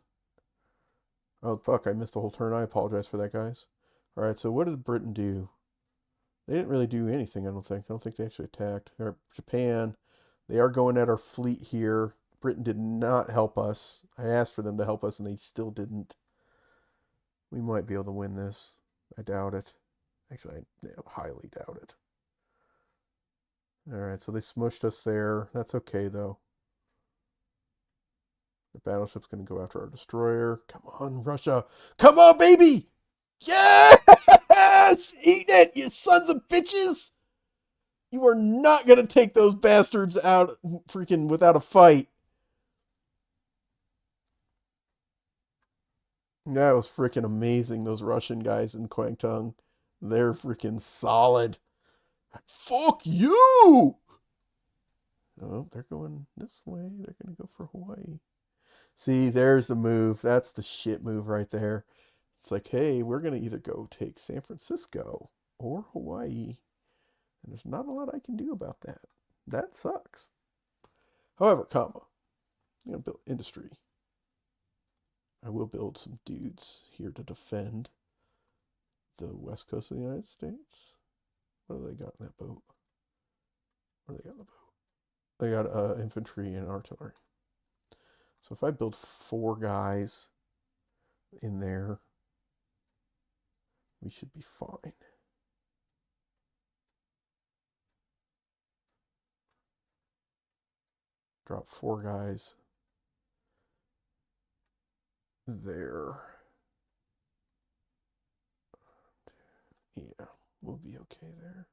Oh, fuck, I missed the whole turn. I apologize for that, guys. All right, so what did Britain do? They didn't really do anything, I don't think. I don't think they actually attacked. All right, Japan, they are going at our fleet here. Britain did not help us. I asked for them to help us, and they still didn't. We might be able to win this. I doubt it. Actually, I highly doubt it. All right, so they smushed us there. That's okay, though. The battleship's going to go after our destroyer. Come on, Russia. Come on, baby! Yes! Eat it, you sons of bitches! You are not going to take those bastards out freaking without a fight. That was freaking amazing, those Russian guys in Kwangtung. They're freaking solid. Fuck you! Oh, they're going this way. They're going to go for Hawaii. See, there's the move. That's the shit move right there. It's like, hey, we're going to either go take San Francisco or Hawaii. And there's not a lot I can do about that. That sucks. However, I'm going to build industry. I will build some dudes here to defend the west coast of the United States. What do they got in that boat? What do they got in the boat? They got infantry and artillery. So if I build 4 guys in there, we should be fine. Drop 4 guys there. Yeah, we'll be okay there.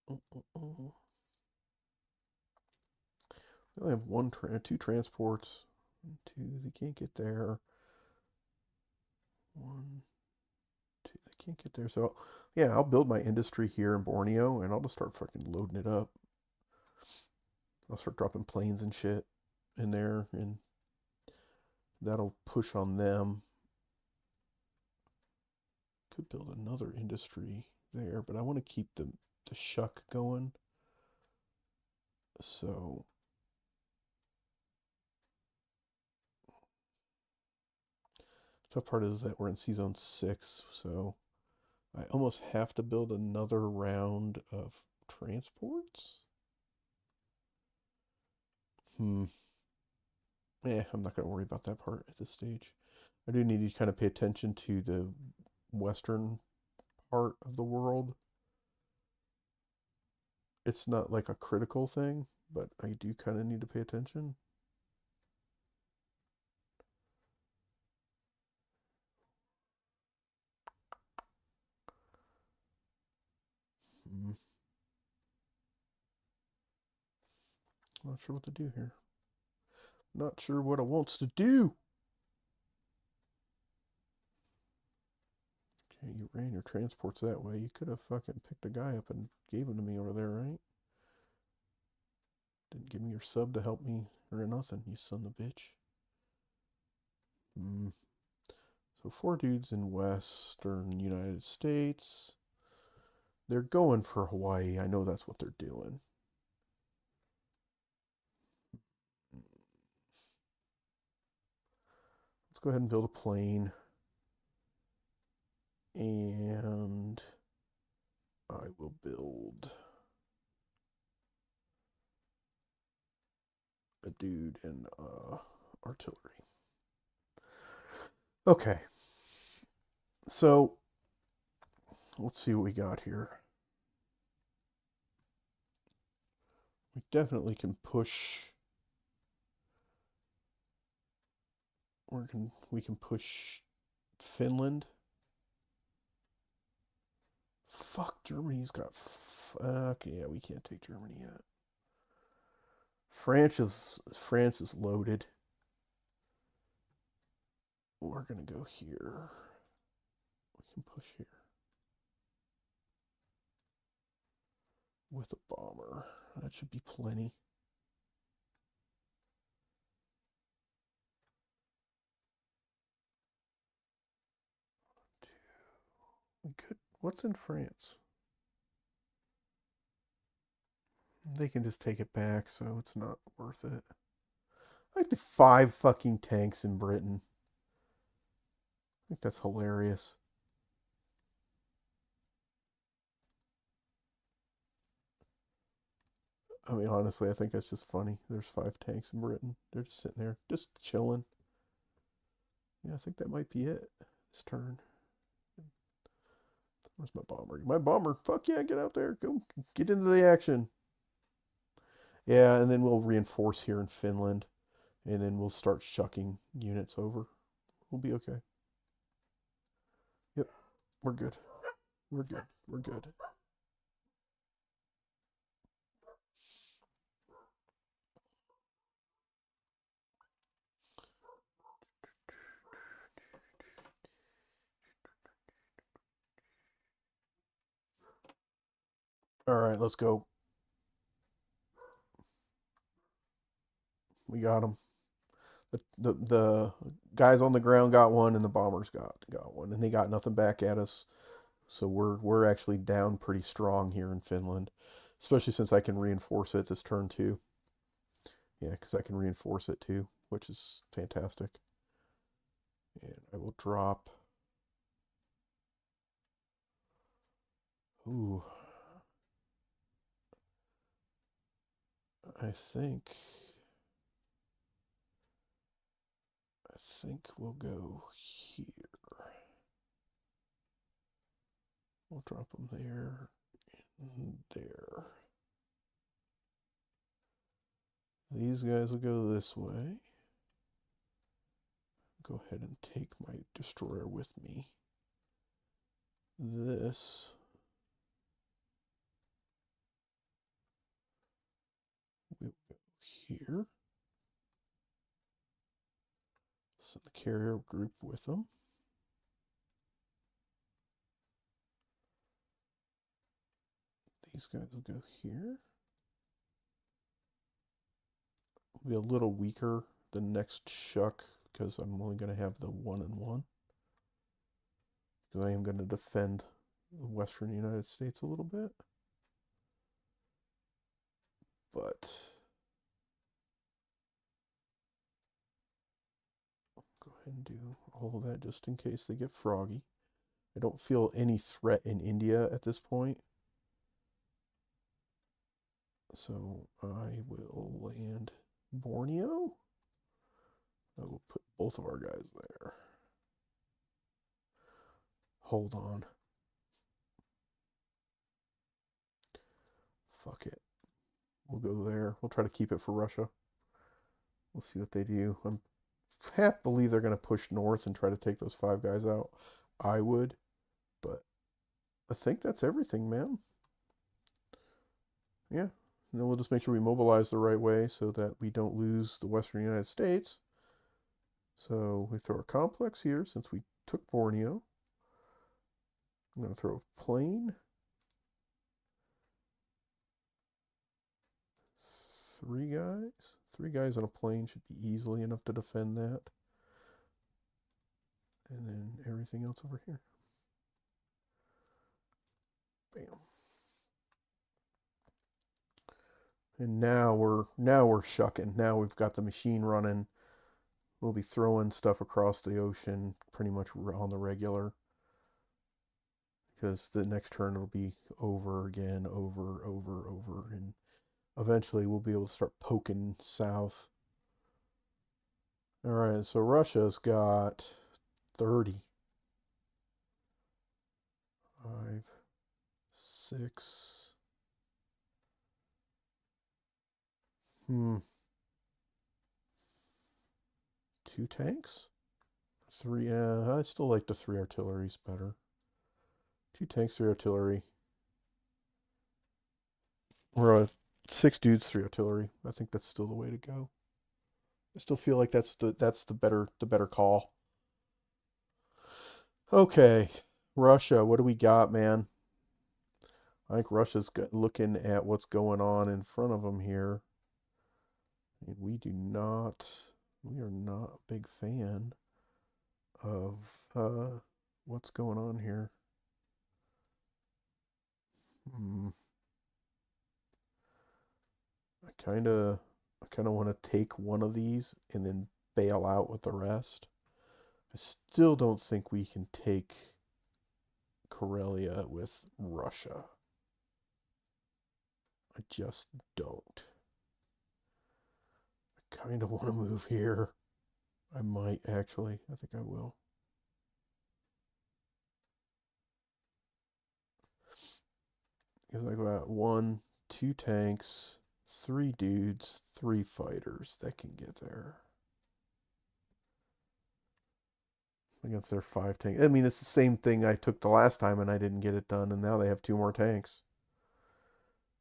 We only have 2 transports. 2, they can't get there. 1, 2, they can't get there. So, yeah, I'll build my industry here in Borneo, and I'll just start fucking loading it up. I'll start dropping planes and shit in there, and that'll push on them. Could build another industry there, but I want to keep the shuck going. So tough part is that we're in C-Zone 6, so I almost have to build another round of transports. I'm not going to worry about that part at this stage. I do need to kind of pay attention to the western part of the world. It's not like a critical thing, but I do kind of need to pay attention. Not sure what to do here. Not sure what it wants to do. Okay, you ran your transports that way. You could have fucking picked a guy up and gave him to me over there, right? Didn't give me your sub to help me or nothing, you son of a bitch. So 4 dudes in western United States. They're going for Hawaii. I know that's what they're doing. Let's go ahead and build a plane. And I will build a dude in artillery. Okay, so let's see what we got here. We definitely can push. We can push Finland. Fuck, Germany's got. Okay, yeah, we can't take Germany yet. France is loaded. We're gonna go here. We can push here with a bomber. That should be plenty. We could. What's in France? They can just take it back, so it's not worth it. Like the 5 fucking tanks in Britain. I think that's hilarious. I mean, honestly, I think that's just funny. There's 5 tanks in Britain. They're just sitting there, just chilling. Yeah, I think that might be it this turn. Where's my bomber? My bomber. Fuck yeah, get out there. Go get into the action. Yeah, and then we'll reinforce here in Finland. And then we'll start shucking units over. We'll be okay. Yep, we're good. We're good. We're good. All right, let's go. We got them. The guys on the ground got one, and the bombers got one, and they got nothing back at us. So we're actually down pretty strong here in Finland, especially since I can reinforce it this turn too. Yeah, because I can reinforce it too, which is fantastic. And I will drop. Ooh, I think we'll go here. We'll drop them there and there. These guys will go this way. Go ahead and take my destroyer with me. This will go here. Send the carrier group with them. These guys will go here. Will be a little weaker the next shuck because I'm only going to have the 1 and 1. Because I am going to defend the western United States a little bit. But I'll go ahead and do all of that just in case they get froggy. I don't feel any threat in India at this point. So I will land Borneo. I will put both of our guys there. Hold on. Fuck it. We'll go there. We'll try to keep it for Russia. We'll see what they do. I'm half believe they're going to push north and try to take those 5 guys out. I would, but I think that's everything, man. Yeah. And then we'll just make sure we mobilize the right way so that we don't lose the western United States. So we throw a complex here since we took Borneo. I'm going to throw a plane. 3 guys. 3 guys on a plane should be easily enough to defend that. And then everything else over here. Bam. And now we're shucking. Now we've got the machine running. We'll be throwing stuff across the ocean pretty much on the regular. Because the next turn it'll be over again, over, and eventually we'll be able to start poking south. All right, so Russia's got 30. 5, 6. Hmm. 2 tanks? 3, yeah, I still like the 3 artilleries better. 2 tanks, 3 artillery. Or 6 dudes, 3 artillery. I think that's still the way to go. I still feel like that's the better call. Okay, Russia, what do we got, man? I think Russia's looking at what's going on in front of them here. And we are not a big fan of what's going on here. I kind of want to take one of these and then bail out with the rest. I still don't think we can take Karelia with Russia. I just don't. I kind of want to move here. I might actually. I think I will. Because I got 1, 2 tanks, 3 dudes, 3 fighters that can get there. Against their 5 tanks. I mean, it's the same thing I took the last time and I didn't get it done, and now they have 2 more tanks.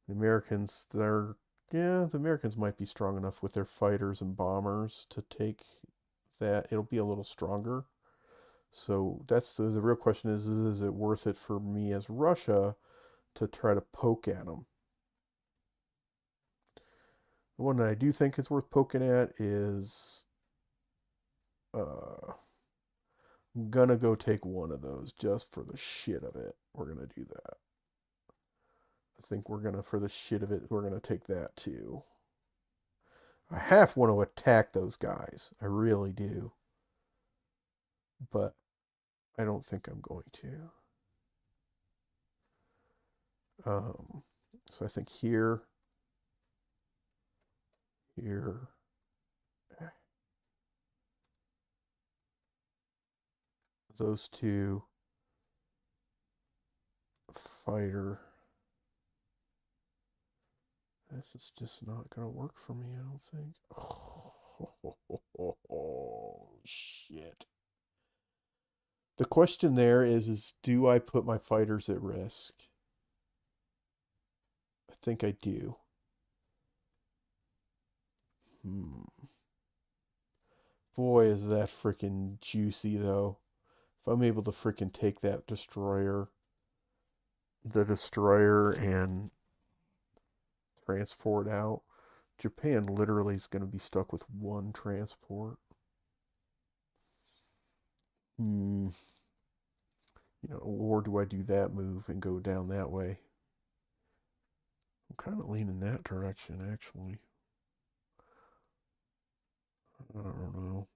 The Americans, the Americans might be strong enough with their fighters and bombers to take that. It'll be a little stronger. So that's the real question is it worth it for me as Russia to try to poke at them? The one that I do think it's worth poking at is I'm gonna go take one of those just for the shit of it. We're gonna do that. I think we're gonna, for the shit of it, we're gonna take that too. I half want to attack those guys. I really do. But I don't think I'm going to. So I think here, those 2, fighter. This is just not going to work for me, I don't think. Oh, shit. The question there is do I put my fighters at risk? I think I do. Boy, is that freaking juicy, though. If I'm able to freaking take that destroyer, and transport out, Japan literally is going to be stuck with 1 transport. Or do I do that move and go down that way? I'm kind of leaning that direction, actually. I don't know.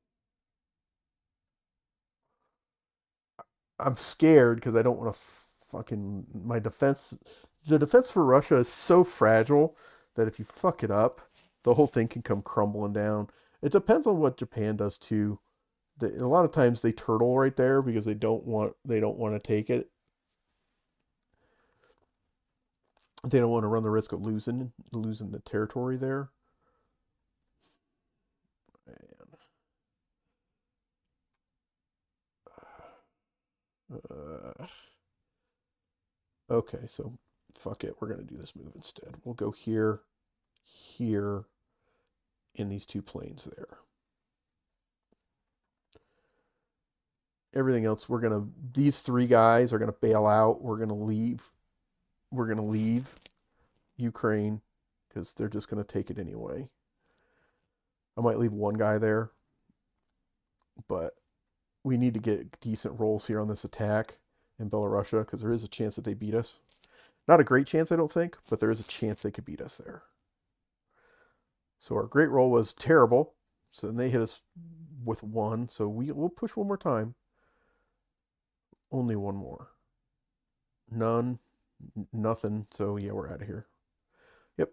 I'm scared because I don't want to fucking my defense. The defense for Russia is so fragile that if you fuck it up, the whole thing can come crumbling down. It depends on what Japan does too. A lot of times they turtle right there because they don't want to take it. They don't want to run the risk of losing the territory there. Man. Okay, so fuck it. We're going to do this move instead. We'll go here, here, in these 2 planes there. Everything else, these 3 guys are going to bail out. We're going to leave. We're going to leave Ukraine because they're just going to take it anyway. I might leave 1 guy there, but we need to get decent rolls here on this attack in Belarusia because there is a chance that they beat us. Not a great chance, I don't think, but there is a chance they could beat us there. So our great roll was terrible. So then they hit us with 1. So we'll push 1 more time. Only 1 more. None. Nothing. So yeah, we're out of here. Yep.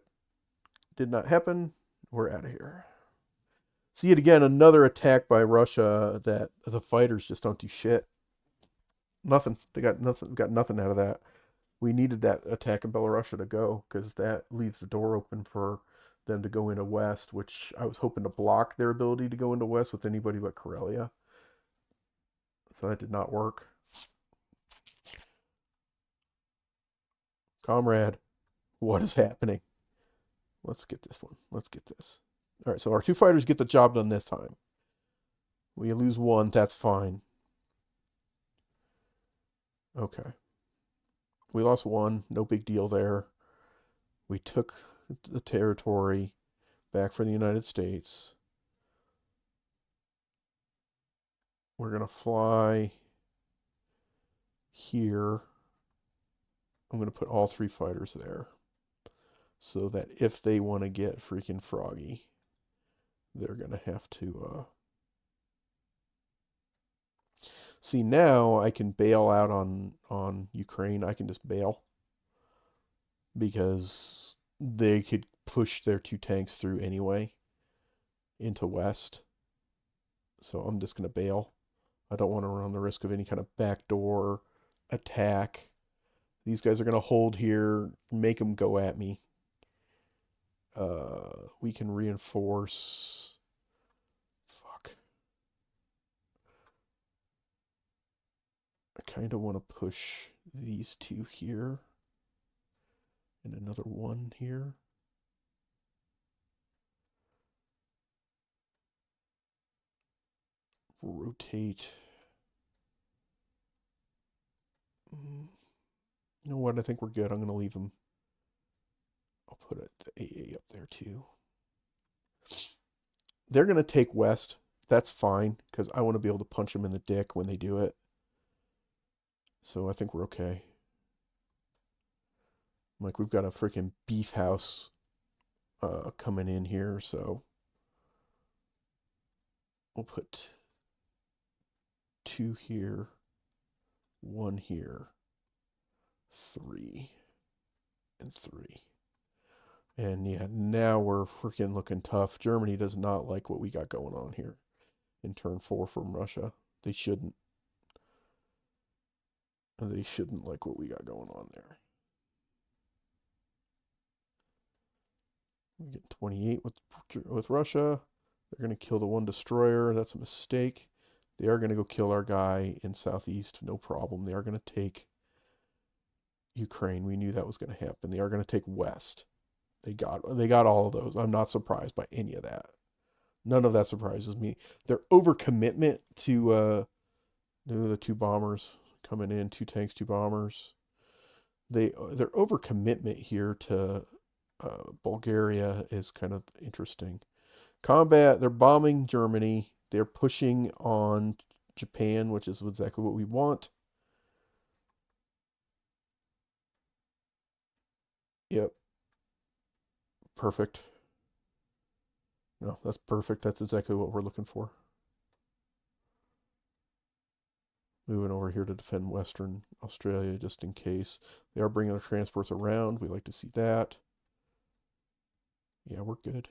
did not happen. We're out of here. See it again, another attack by Russia that the fighters just don't do shit. Nothing. They got nothing. Got nothing out of that. We needed that attack in Belarusia to go because that leaves the door open for them to go into West, which I was hoping to block their ability to go into West with anybody but Karelia. So that did not work. Comrade, what is happening? Let's get this one. Let's get this. All right, so our two fighters get the job done this time. We lose one, that's fine. Okay. We lost one, no big deal there. We took the territory back for the United States. We're going to fly here. I'm going to put all three fighters there so that if they want to get freaking froggy, they're going to have to... See, now I can bail out on Ukraine. I can just bail because they could push their two tanks through anyway into West. So I'm just going to bail. I don't want to run the risk of any kind of backdoor attack. These guys are going to hold here, make them go at me. We can reinforce. Fuck. I kind of want to push these two here. And another one here. Rotate. You know what? I think we're good. I'm going to leave them. I'll put the AA up there too. They're going to take West. That's fine because I want to be able to punch them in the dick when they do it. So I think we're okay. Like we've got a freaking beef house coming in here, so we'll put 2 here, 1 here, 3, and 3. And yeah, now we're freaking looking tough. Germany does not like what we got going on here in turn 4 from Russia. They shouldn't. They shouldn't like what we got going on there. We get 28 with Russia. They're going to kill the one destroyer. That's a mistake. They are going to go kill our guy in southeast. No problem. They are going to take Ukraine. We knew that was going to happen. They are going to take West. They got all of those. I'm not surprised by any of that. None of that surprises me. Their overcommitment to the 2 bombers coming in, 2 tanks, 2 bombers. Their overcommitment here to Bulgaria is kind of interesting. Combat, they're bombing Germany. They're pushing on Japan, which is exactly what we want. Yep. Perfect. No, that's perfect. That's exactly what we're looking for. Moving over here to defend Western Australia just in case. They are bringing the transports around. We like to see that. Yeah, we're good.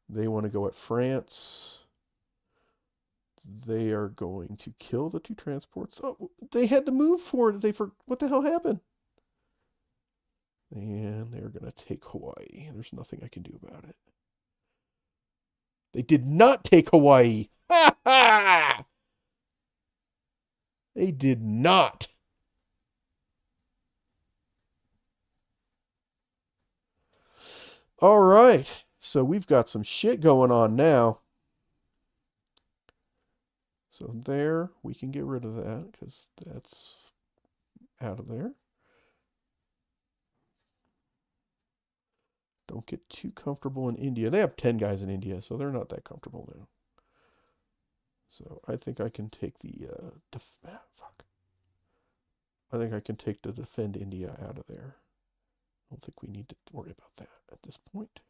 They want to go at France. They are going to kill the 2 transports. Oh, they had to move forward. What the hell happened? And they're going to take Hawaii. There's nothing I can do about it. They did not take Hawaii. Ha ha! They did not. All right. So we've got some shit going on now. So there, we can get rid of that because that's out of there. Don't get too comfortable in India. They have 10 guys in India, so they're not that comfortable now. So I think I can take the I think I can take the defend India out of there. I don't think we need to worry about that at this point.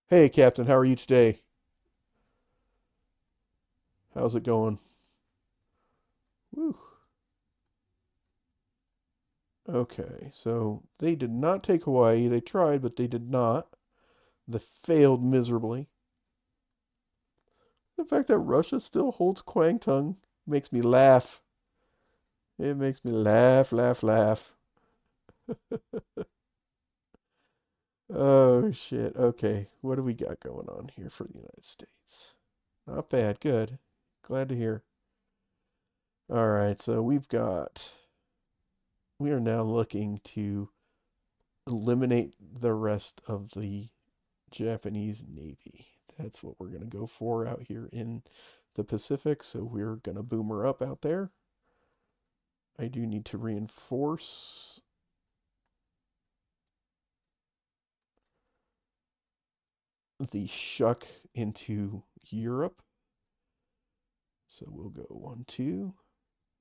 Hey, Captain, how are you today? How's it going? Woo. Okay, so they did not take Hawaii. They tried, but they did not. They failed miserably. The fact that Russia still holds Kwangtung makes me laugh. It makes me laugh, laugh, laugh. Oh, shit. Okay, what do we got going on here for the United States? Not bad. Good. Glad to hear. All right, so we are now looking to eliminate the rest of the Japanese Navy. That's what we're going to go for out here in the Pacific. So we're going to boomer up out there. I do need to reinforce the shuck into Europe. So we'll go 1, 2,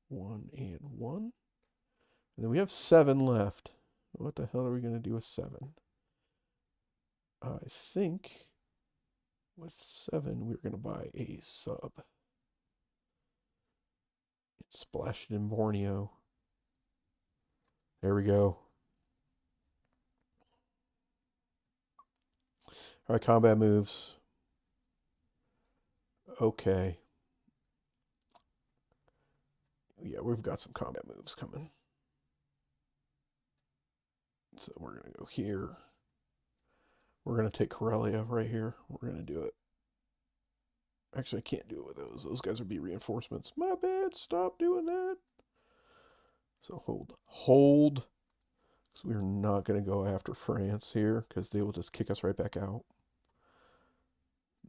1, and 1. And then we have 7 left. What the hell are we going to do with 7? I think with 7, we're going to buy a sub. It's splashed in Borneo. There we go. All right, combat moves. Okay. Yeah, we've got some combat moves coming. So we're going to go here. We're going to take Karelia right here. We're going to do it. Actually, I can't do it with those. Those guys would be reinforcements. My bad. Stop doing that. So hold. So we're not going to go after France here because they will just kick us right back out.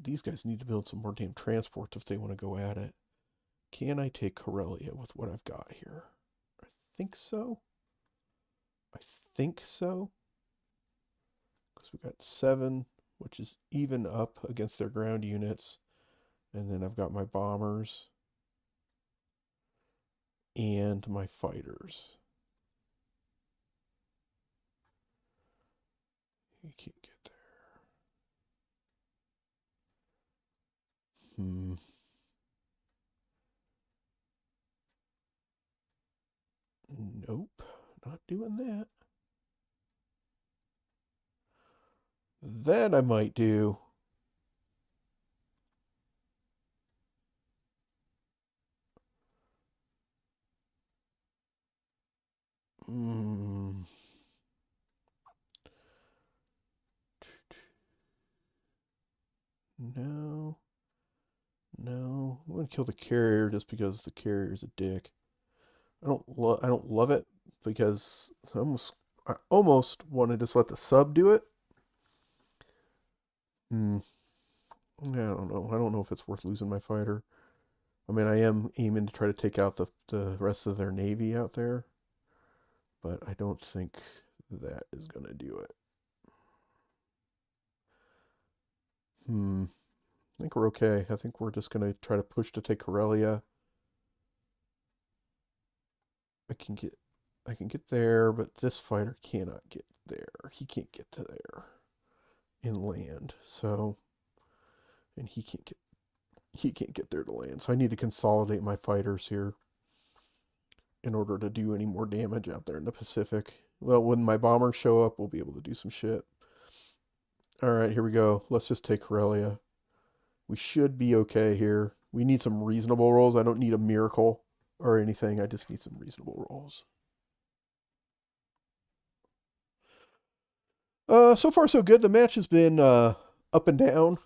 These guys need to build some more damn transports if they want to go at it. Can I take Karelia with what I've got here? I think so. I think so. Because we got 7, which is even up against their ground units. And then I've got my bombers and my fighters. You can't get there. Nope, not doing that. That I might do. No. No. I'm going to kill the carrier just because the carrier's a dick. I don't love it because I almost want to just let the sub do it. I don't know. I don't know if it's worth losing my fighter. I mean, I am aiming to try to take out the rest of their navy out there, but I don't think that is going to do it. I think we're okay. I think we're just going to try to push to take Karelia. I can get there, but this fighter cannot get there. He can't get to there inland. So, and he can't get there to land. So I need to consolidate my fighters here in order to do any more damage out there in the Pacific. Well, when my bombers show up, we'll be able to do some shit. All right, here we go. Let's just take Karelia. We should be okay here. We need some reasonable rolls. I don't need a miracle or anything. I just need some reasonable rolls. So far so good. The match has been up and down.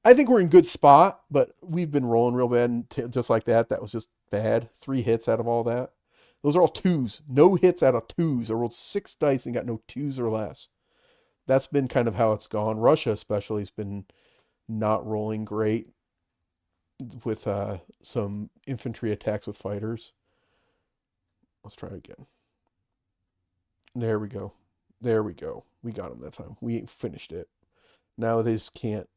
I think we're in good spot, but we've been rolling real bad, and just like that. That was just bad. 3 hits out of all that. Those are all 2s. No hits out of 2s. I rolled 6 dice and got no 2s or less. That's been kind of how it's gone. Russia especially has been not rolling great with some infantry attacks with fighters. Let's try again. There we go. There we go. We got them that time. We finished it. Now they just can't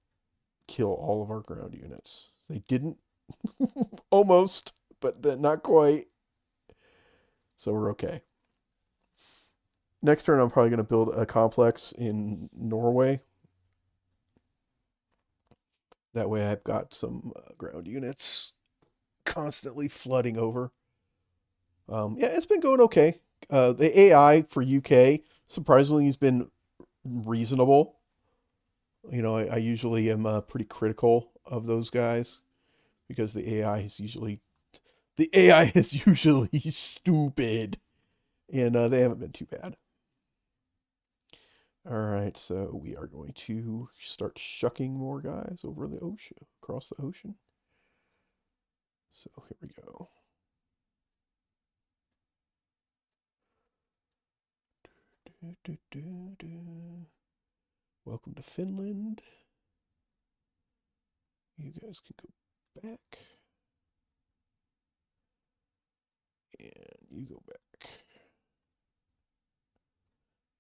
kill all of our ground units. They didn't. Almost, but not quite. So we're okay. Next turn, I'm probably going to build a complex in Norway. That way I've got some ground units constantly flooding over. Yeah, it's been going okay. The AI for UK surprisingly has been reasonable. I usually am pretty critical of those guys because the AI is usually stupid, and they haven't been too bad. All right, so we are going to start shucking more guys over the ocean, across the ocean. So here we go. Welcome to Finland. You guys can go back. And you go back.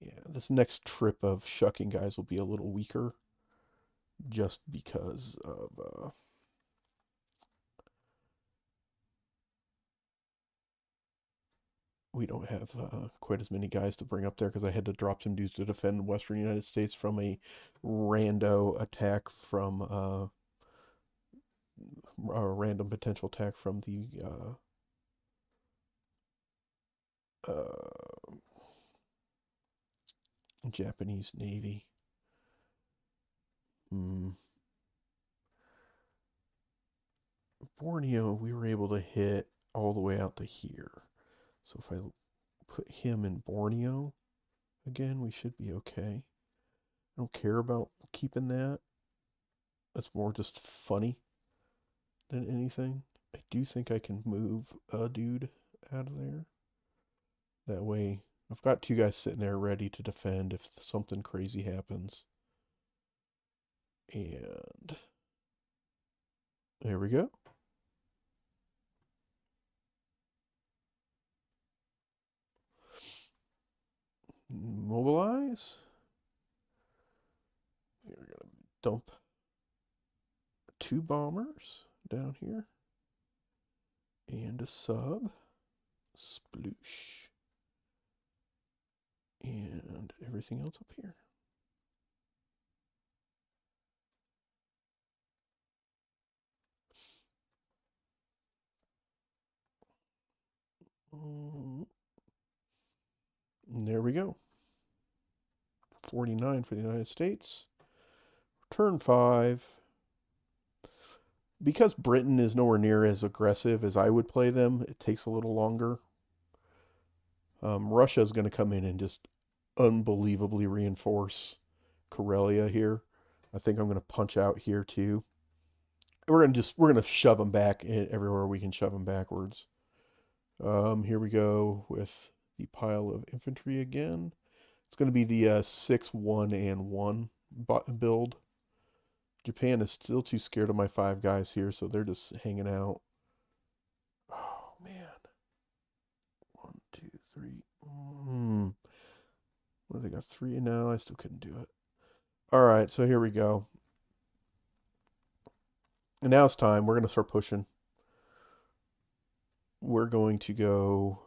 Yeah, this next trip of shucking guys will be a little weaker just because of we don't have quite as many guys to bring up there because I had to drop some dudes to defend Western United States from a rando attack from a random potential attack from the Japanese Navy. Borneo, we were able to hit all the way out to here. So if I put him in Borneo again, we should be okay. I don't care about keeping that. That's more just funny than anything. I do think I can move a dude out of there. That way, I've got two guys sitting there ready to defend if something crazy happens. And there we go. Mobilize. We're going to dump 2 bombers down here. And a sub. Sploosh. And everything else up here. And there we go. 49 for the United States. Turn 5. Because Britain is nowhere near as aggressive as I would play them, it takes a little longer. Russia is going to come in and just unbelievably reinforce Karelia here. I think I'm going to punch out here too. We're going to shove them back everywhere we can shove them backwards. Here we go with the pile of infantry again. It's going to be the 6, 1, and 1 build. Japan is still too scared of my 5 guys here, so they're just hanging out. Oh, man. 1, 2, 3. What, they got 3 now? I still couldn't do it. All right, so here we go. And now it's time. We're going to start pushing. We're going to go...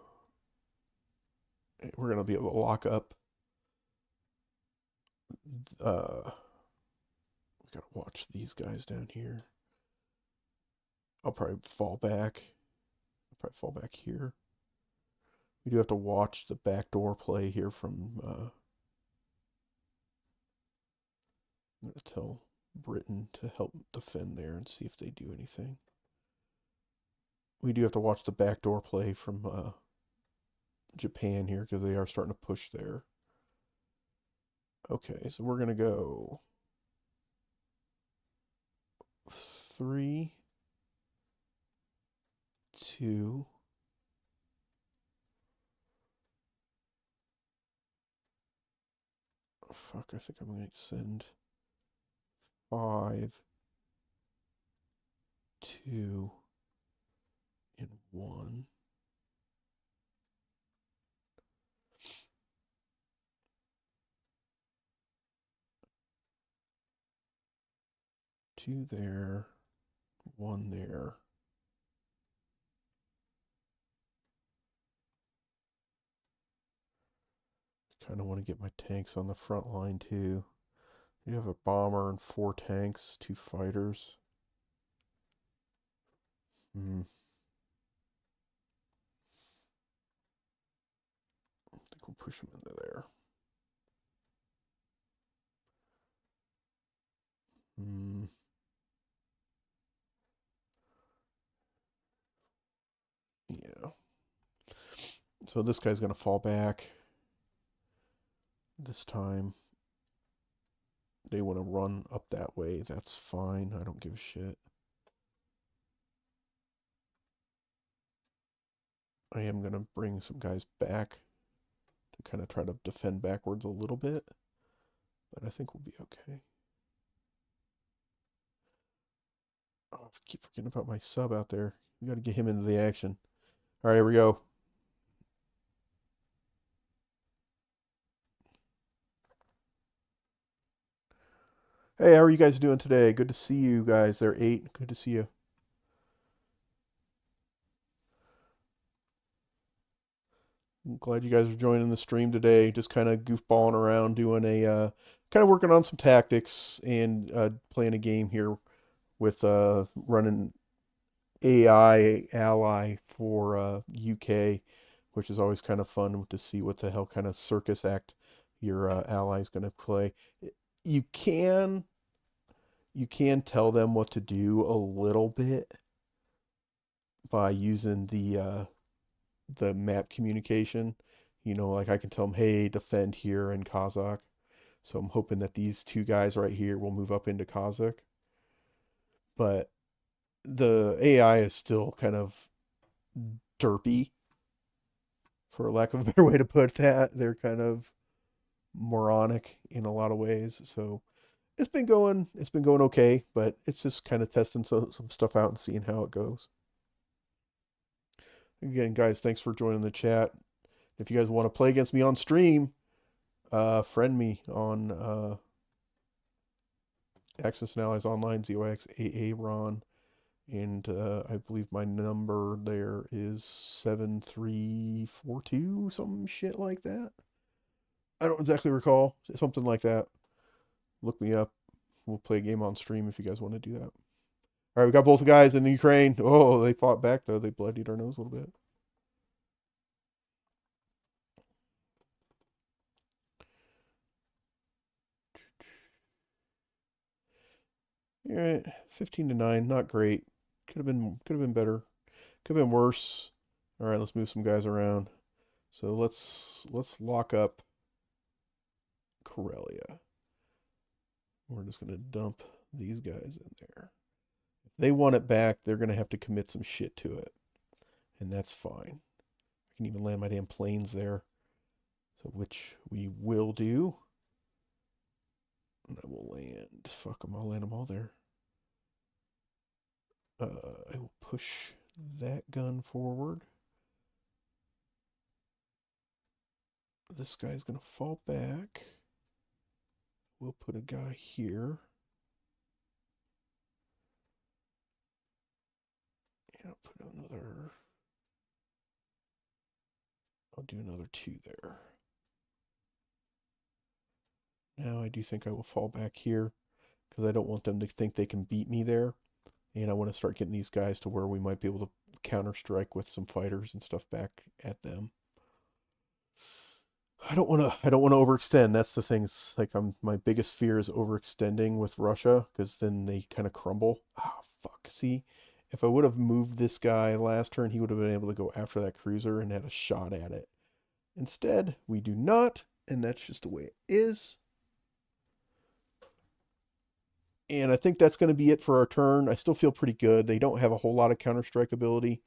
We're going to be able to lock up. We got to watch these guys down here. I'll probably fall back. Here. We do have to watch the backdoor play here from... I'm going to tell Britain to help defend there and see if they do anything. We do have to watch the backdoor play from Japan here because they are starting to push there. Okay, so we're going to go 3, 2, oh, fuck, I think I'm going to send 5, 2, and 1. Two there, 1 there. Kind of want to get my tanks on the front line too. You have a bomber and 4 tanks, 2 fighters. we'll push them into there. Yeah. So this guy's going to fall back. This time, they want to run up that way. That's fine. I don't give a shit. I am going to bring some guys back to kind of try to defend backwards a little bit. But I think we'll be okay. Oh, I keep forgetting about my sub out there. We got to get him into the action. All right, here we go. Hey, how are you guys doing today? Good to see you guys. They're 8. Good to see you. I'm glad you guys are joining the stream today. Just kind of goofballing around, doing a kind of working on some tactics and playing a game here with running AI ally for UK, which is always kind of fun to see what the hell kind of circus act your ally is going to play. You can tell them what to do a little bit by using the map communication. You know, like I can tell them, hey, defend here in Kazakh. So I'm hoping that these two guys right here will move up into Kazakh. But the AI is still kind of derpy, for lack of a better way to put that. They're kind of moronic in a lot of ways. So it's been going okay, but it's just kind of testing some stuff out and seeing how it goes. Again, guys, thanks for joining the chat. If you guys want to play against me on stream, friend me on axis&allies online, zyxaaron. And I believe my number there is 7342, some shit like that. I don't exactly recall. Something like that. Look me up. We'll play a game on stream if you guys want to do that. All right, we got both guys in Ukraine. Oh, they fought back, though. They bloodied our nose a little bit. All right, 15-9. Not great. Could have been better. Could have been worse. All right, let's move some guys around. So let's lock up Karelia. We're just going to dump these guys in there. If they want it back, they're going to have to commit some shit to it. And that's fine. I can even land my damn planes there. So which we will do. And I will land. Fuck them. I'll land them all there. I will push that gun forward. This guy's going to fall back. We'll put a guy here. And I'll put another... I'll do another 2 there. Now I do think I will fall back here because I don't want them to think they can beat me there. And I want to start getting these guys to where we might be able to counter strike with some fighters and stuff back at them. I don't want to overextend. That's the thing. Like my biggest fear is overextending with Russia because then they kind of crumble. Ah, fuck. See, if I would have moved this guy last turn, he would have been able to go after that cruiser and had a shot at it. Instead, we do not, and that's just the way it is. And I think that's going to be it for our turn. I still feel pretty good. They don't have a whole lot of counter-strike ability.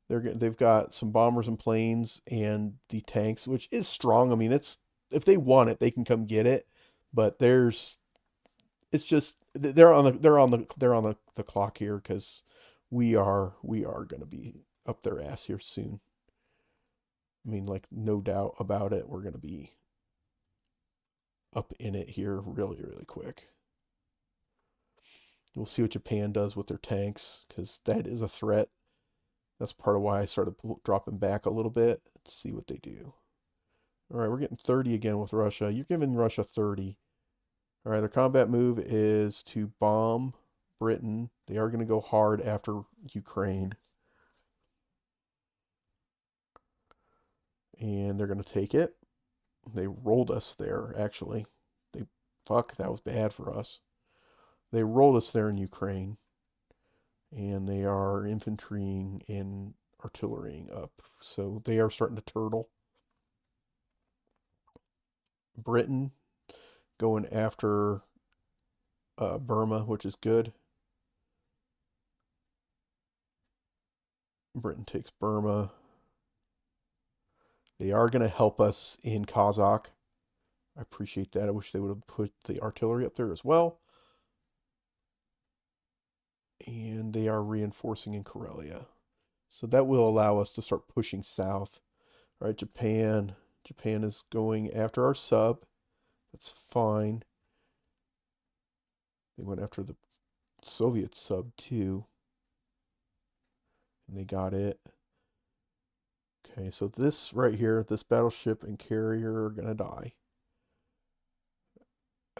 They've got some bombers and planes and the tanks, which is strong. I mean, it's if they want it, they can come get it. But it's just they're on the clock here because we are going to be up their ass here soon. I mean, like no doubt about it, we're going to be up in it here really, really quick. We'll see what Japan does with their tanks because that is a threat. That's part of why I started dropping back a little bit. Let's see what they do. All right, we're getting 30 again with Russia. You're giving Russia 30. All right, their combat move is to bomb Britain. They are going to go hard after Ukraine. And they're going to take it. They rolled us there, actually. Fuck, that was bad for us. They rolled us there in Ukraine, and they are infantrying and artillerying up. So they are starting to turtle. Britain going after Burma, which is good. Britain takes Burma. They are going to help us in Kazakh. I appreciate that. I wish they would have put the artillery up there as well. And they are reinforcing in Karelia. So that will allow us to start pushing south. All right, Japan. Japan is going after our sub. That's fine. They went after the Soviet sub too. And they got it. Okay, so this right here, this battleship and carrier are going to die.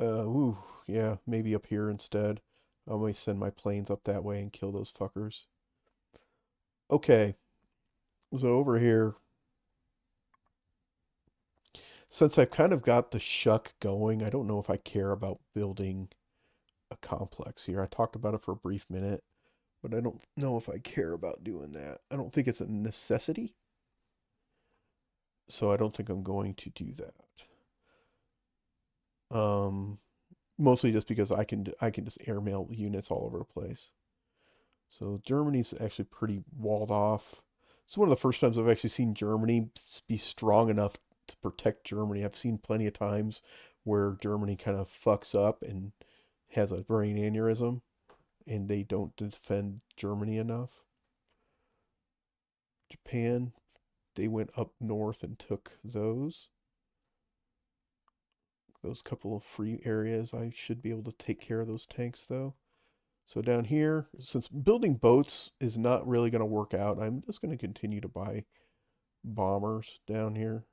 Ooh, yeah, maybe up here instead. I might send my planes up that way and kill those fuckers. Okay, so over here, since I've kind of got the shuck going, I don't know if I care about building a complex here. I talked about it for a brief minute, but I don't know if I care about doing that. I don't think it's a necessity, so I don't think I'm going to do that. Mostly just because I can just airmail units all over the place. So Germany's actually pretty walled off. It's one of the first times I've actually seen Germany be strong enough to protect Germany. I've seen plenty of times where Germany kind of fucks up and has a brain aneurysm, and they don't defend Germany enough. Japan, they went up north and took those couple of free areas. I should be able to take care of those tanks though. So down here, since building boats is not really going to work out, I'm just going to continue to buy bombers down here.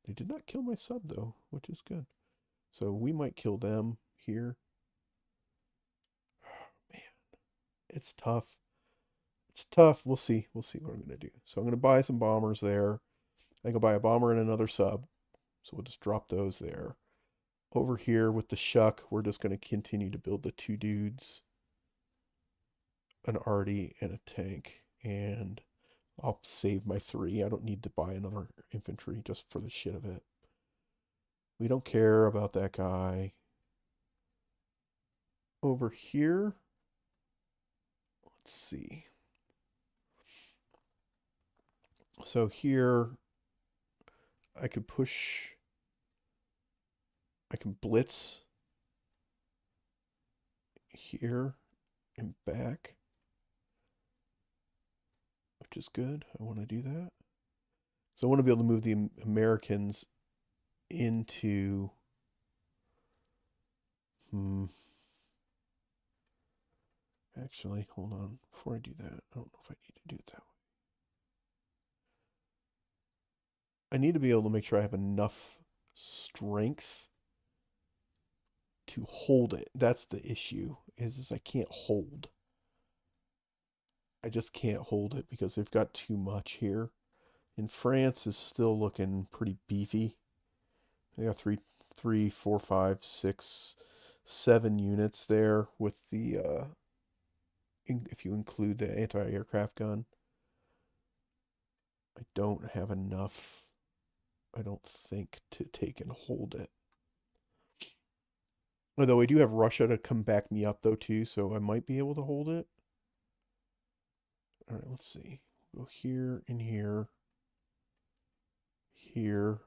They did not kill my sub though, which is good. So we might kill them here. Man, it's tough. It's tough. We'll see. We'll see what I'm going to do. So I'm going to buy some bombers there. I can buy a bomber and another sub. So we'll just drop those there. Over here with the shuck, we're just going to continue to build the two dudes. An arty and a tank. And I'll save my 3. I don't need to buy another infantry just for the shit of it. We don't care about that guy. Over here, let's see. So here, I could push, I can blitz here and back, which is good. I want to do that. So I want to be able to move the Americans into, actually, hold on. Before I do that, I don't know if I need to do it that way. I need to be able to make sure I have enough strength to hold it. That's the issue, is I can't hold. I just can't hold it because they've got too much here. And France is still looking pretty beefy. They got 3, 4, 5, 6, 7 units there with the, if you include the anti-aircraft gun. I don't have enough, I don't think, to take and hold it. Although I do have Russia to come back me up though too, so I might be able to hold it. All right, let's see. We'll go here and here. Here.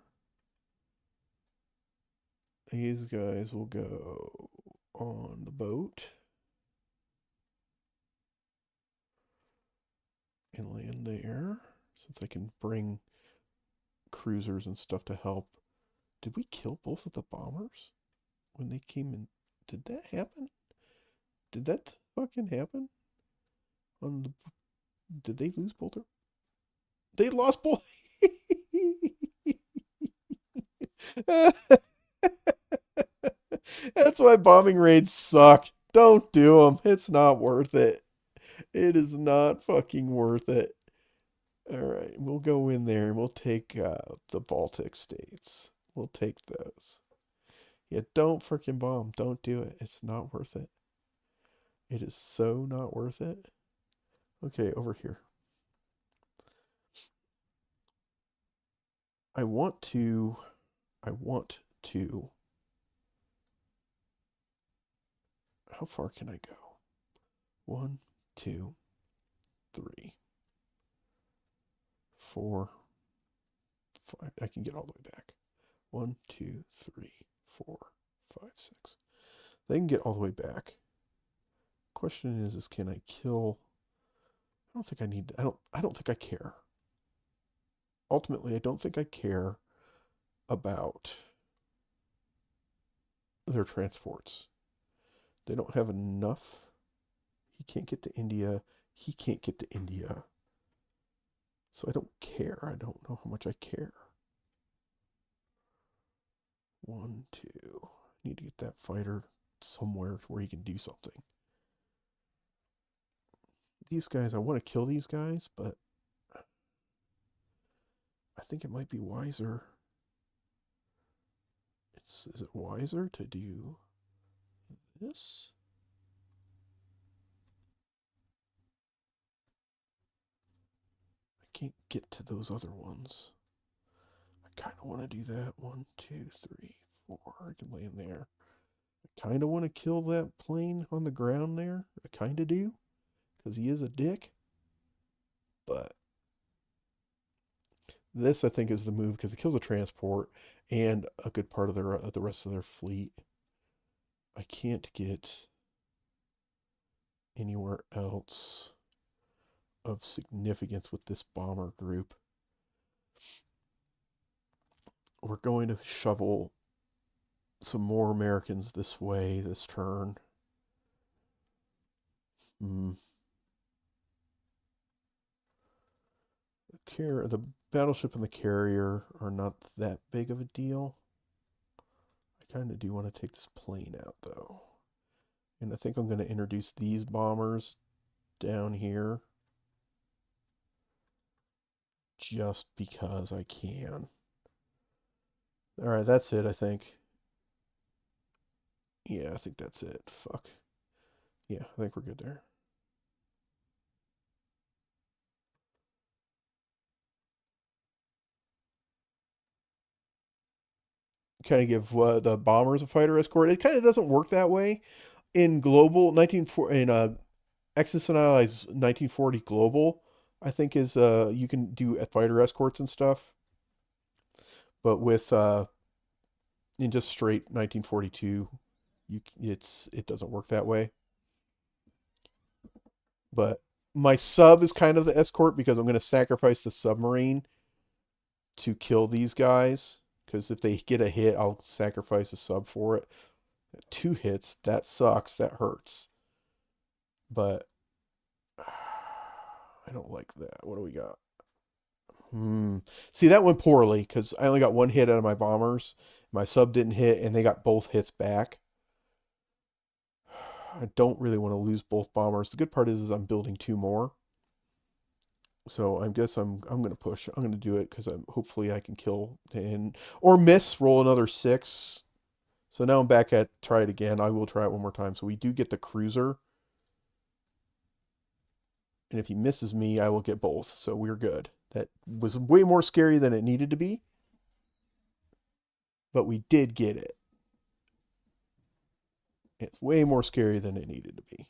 These guys will go on the boat and land there, since I can bring cruisers and stuff to help. Did we kill both of the bombers when they came in? Did that happen? Did that fucking happen? Did they lose both? They lost both. That's why bombing raids suck. Don't do them. It's not worth it. It is not fucking worth it. All right, we'll go in there and we'll take the Baltic states. We'll take those. Yeah, don't freaking bomb. Don't do it. It's not worth it. It is so not worth it. Okay, over here. I want to. How far can I go? 1, 2, 3, 4, 5. I can get all the way back. 1, 2, 3, 4, 5, 6. They can get all the way back. Question is can I kill? I don't think I need. I don't think I care. Ultimately, I don't think I care about their transports. They don't have enough. He can't get to India. He can't get to India. So I don't care. I don't know how much I care. 1, 2. I need to get that fighter somewhere where he can do something. These guys, I want to kill these guys, but I think it might be wiser. Is it wiser to do this? I can't get to those other ones. I kind of want to do that. 1, 2, 3, 4. I can land there. I kind of want to kill that plane on the ground there. I kind of do, because he is a dick. But this, I think, is the move because it kills a transport and a good part of the rest of their fleet. I can't get anywhere else of significance with this bomber group. We're going to shovel some more Americans this way this turn. The battleship and the carrier are not that big of a deal. I kind of do want to take this plane out, though. And I think I'm going to introduce these bombers down here. Just because I can. Alright, that's it, I think. Yeah, I think that's it. Fuck. Yeah, I think we're good there. Kind of give the bombers a fighter escort. It kind of doesn't work that way in global 1940 in axis&allies 1940 global. I think is you can do fighter escorts and stuff, but with in just straight 1942, it doesn't work that way. But my sub is kind of the escort because I'm going to sacrifice the submarine to kill these guys. Because if they get a hit, I'll sacrifice a sub for it. 2 hits, that sucks. That hurts. But I don't like that. What do we got? See, that went poorly because I only got 1 hit out of my bombers. My sub didn't hit, and they got both hits back. I don't really want to lose both bombers. The good part is I'm building 2 more. So I guess I'm going to push. I'm going to do it because hopefully I can kill and or miss, roll another 6. So now I'm back at try it again. I will try it one more time. So we do get the cruiser. And if he misses me, I will get both. So we're good. That was way more scary than it needed to be. But we did get it. It's way more scary than it needed to be.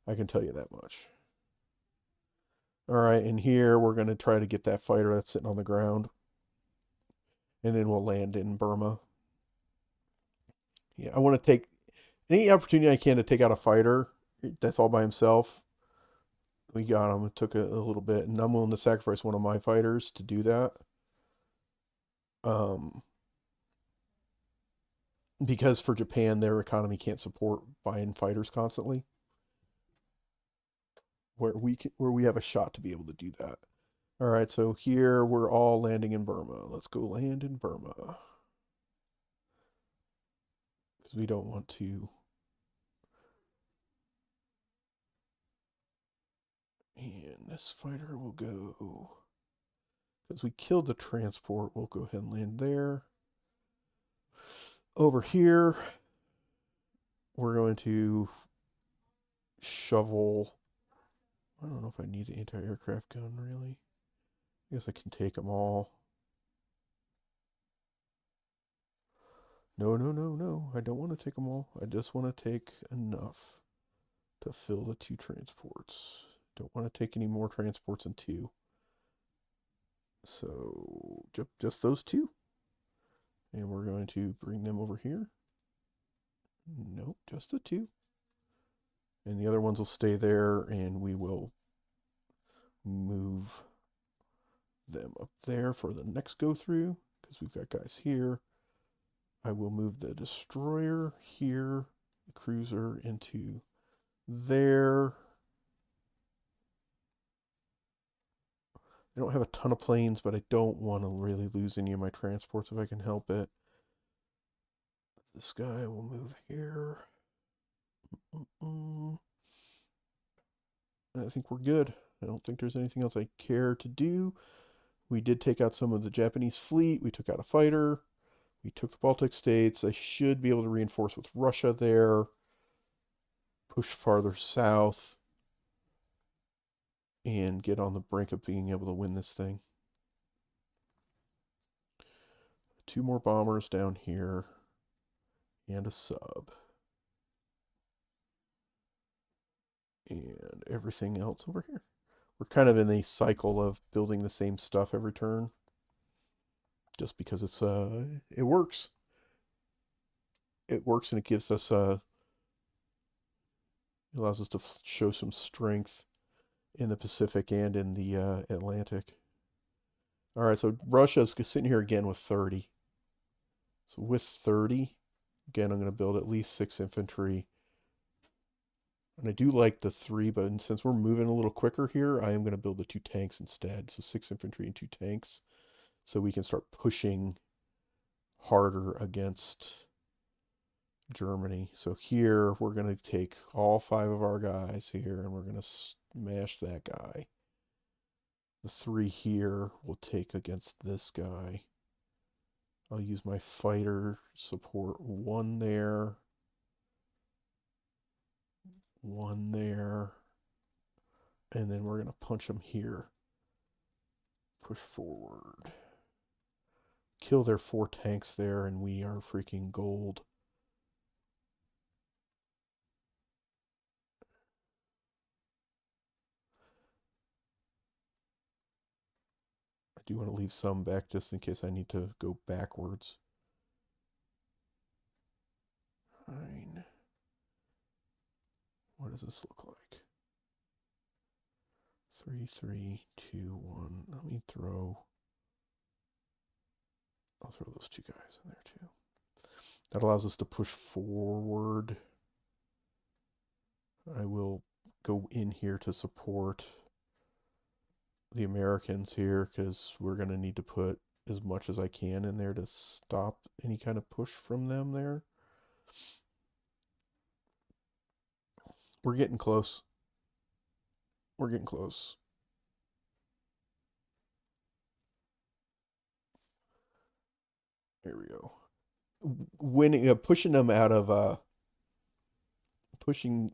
I can tell you that much. All right, and here we're going to try to get that fighter that's sitting on the ground. And then we'll land in Burma. Yeah, I want to take any opportunity I can to take out a fighter that's all by himself. We got him. It took a little bit, and I'm willing to sacrifice one of my fighters to do that. Because for Japan, their economy can't support buying fighters constantly. Where we have a shot to be able to do that. All right, so here we're all landing in Burma. Let's go land in Burma. Because we don't want to. And this fighter will go because we killed the transport. We'll go ahead and land there. Over here, we're going to shovel. I don't know if I need the anti-aircraft gun, really. I guess I can take them all. No, no, no, no. I don't want to take them all. I just want to take enough to fill the 2 transports. Don't want to take any more transports than 2. So just those 2. And we're going to bring them over here. Nope, just the 2. And the other ones will stay there, and we will move them up there for the next go through, because we've got guys here. I will move the destroyer here, the cruiser into there. I don't have a ton of planes, but I don't want to really lose any of my transports if I can help it. This guy will move here. I think we're good. I don't think there's anything else I care to do. We did take out some of the Japanese fleet. We took out a fighter. We took the Baltic states. I should be able to reinforce with Russia there. Push farther south. And get on the brink of being able to win this thing. 2 more bombers down here. And a sub. And everything else over here. We're kind of in a cycle of building the same stuff every turn. Just because it's it works. It works, and it gives us it allows us to show some strength in the Pacific and in the Atlantic. All right, so Russia's sitting here again with 30. So with 30, again, I'm going to build at least 6 infantry. And I do like the 3, but since we're moving a little quicker here, I am going to build the 2 tanks instead. So 6 infantry and 2 tanks. So we can start pushing harder against Germany. So here, we're going to take all 5 of our guys here, and we're going to smash that guy. The 3 here will take against this guy. I'll use my fighter support 1 there. 1 there. And then we're going to punch them here. Push forward. Kill their 4 tanks there, and we are freaking gold. I do want to leave some back just in case I need to go backwards. Fine. What does this look like? 3, 3, 2, 1. Let me throw. I'll throw those 2 guys in there too. That allows us to push forward. I will go in here to support the Americans here, because we're going to need to put as much as I can in there to stop any kind of push from them there. We're getting close. We're getting close. There we go. Winning, pushing them out of pushing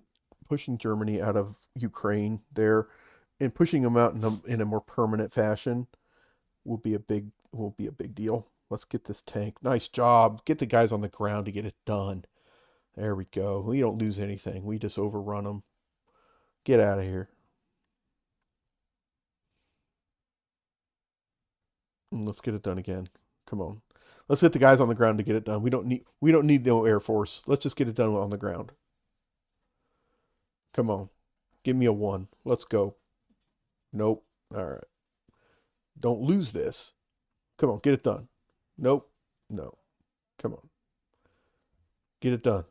Germany out of Ukraine there, and pushing them out in a more permanent fashion will be a big deal. Let's get this tank. Nice job. Get the guys on the ground to get it done. There we go. We don't lose anything. We just overrun them. Get out of here. And let's get it done again. Come on. Let's get the guys on the ground to get it done. We don't need no Air Force. Let's just get it done on the ground. Come on. Give me a 1. Let's go. Nope. All right. Don't lose this. Come on, get it done. Nope. No. Come on. Get it done.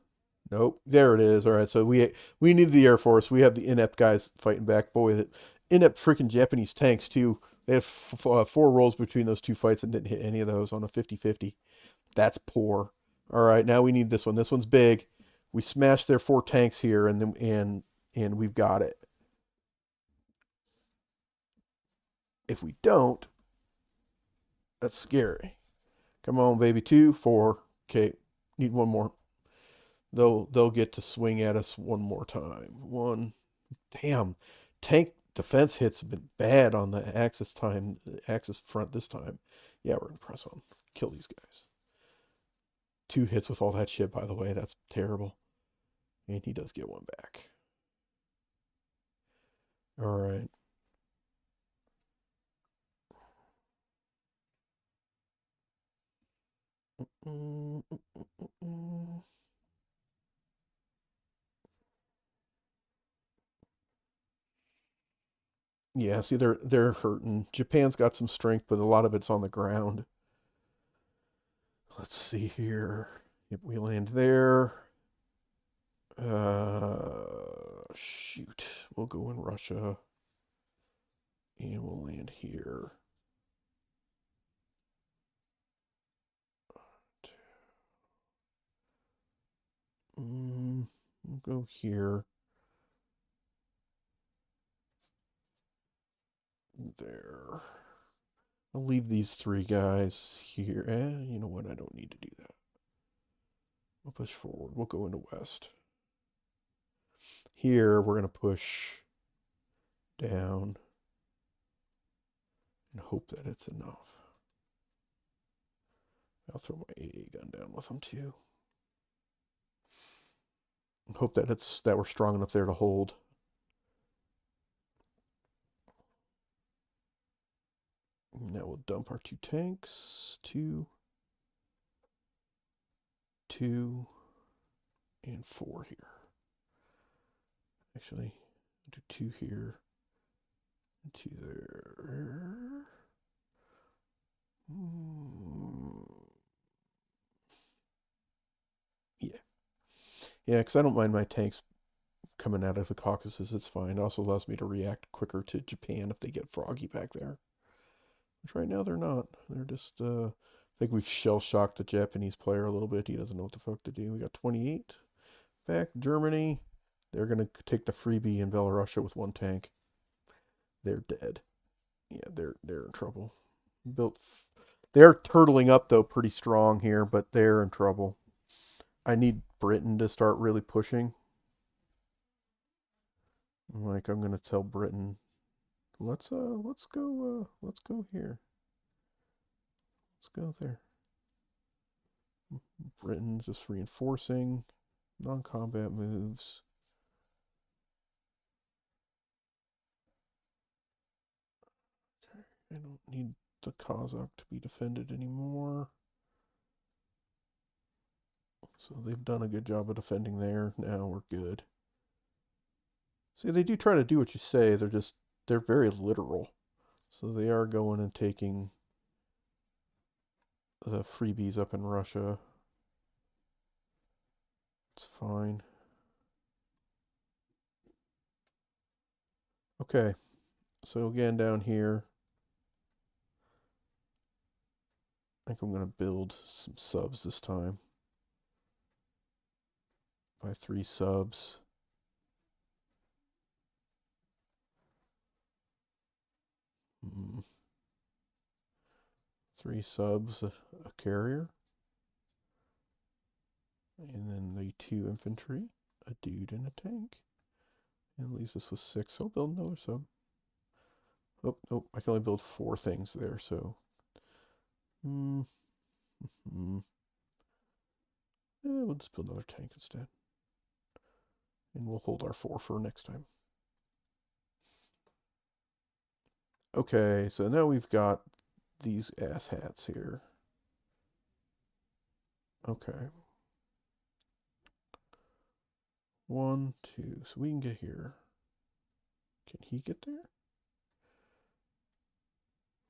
Nope. There it is. All right. So we need the Air Force. We have the inept guys fighting back. Boy, the inept freaking Japanese tanks too. They have 4 rolls between those 2 fights and didn't hit any of those on a 50-50. That's poor. All right. Now we need this one. This one's big. We smashed their 4 tanks here, and then and we've got it. If we don't, That's scary. Come on, baby. 2, 4. Okay, need one more. They'll get to swing at us one more time. One. Damn, tank defense hits have been bad on the Axis front this time. Yeah, we're gonna press on. Kill these guys. 2 hits with all that shit, by the way. That's terrible. And he does get one back. All right. Yeah, see, they're hurting. Japan's got some strength, but a lot of it's on the ground. Let's see here. If we land there, shoot, we'll go in Russia, and we'll land here. We'll go here. There. I'll leave these 3 guys here. You know what? I don't need to do that. We'll push forward. We'll go into west. Here, we're going to push down and hope that it's enough. I'll throw my AA gun down with them too. And hope that we're strong enough there to hold. Now we'll dump our 2 tanks. 2, 2, and 4 here. Actually, do 2 here, and 2 there. Yeah. Yeah, because I don't mind my tanks coming out of the Caucasus. It's fine. It also allows me to react quicker to Japan if they get froggy back there. Which right now they're not. They're just, I think we've shell-shocked the Japanese player a little bit. He doesn't know what the fuck to do. We got 28 back. Germany, they're going to take the freebie in Belarusia with 1 tank. They're dead. Yeah, they're in trouble. They're turtling up, though, pretty strong here, but they're in trouble. I need Britain to start really pushing. Like, I'm going to tell Britain, let's go here. Let's go there. Britain's just reinforcing. Non-combat moves. Okay, I don't need the Kazakh to be defended anymore. So they've done a good job of defending there. Now we're good. See, they do try to do what you say. They're very literal. So they are going and taking the freebies up in Russia. It's fine. Okay. So again, down here, I think I'm going to build some subs this time. By 3 subs. Mm. 3 subs, a carrier. And then the 2 infantry, a dude, and a tank. And leaves us with 6. So I'll build another sub. Oh, nope, I can only build 4 things there, so. Yeah, we'll just build another tank instead. And we'll hold our 4 for next time. Okay, so now we've got these asshats here. Okay. 1, 2, so we can get here. Can he get there?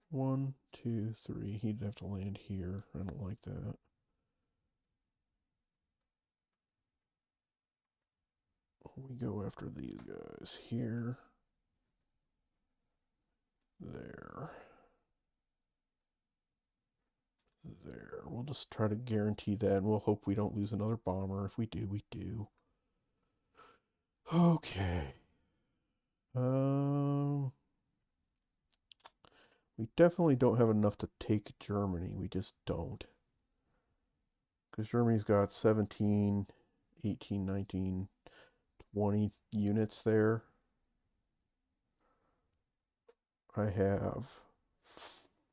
1, 2, 3. He'd have to land here. I don't like that. We go after these guys here. There. There. We'll just try to guarantee that, and we'll hope we don't lose another bomber. If we do, we do. Okay. We We definitely don't have enough to take Germany. We just don't. Because Germany's got 17, 18, 19, 20 units there. I have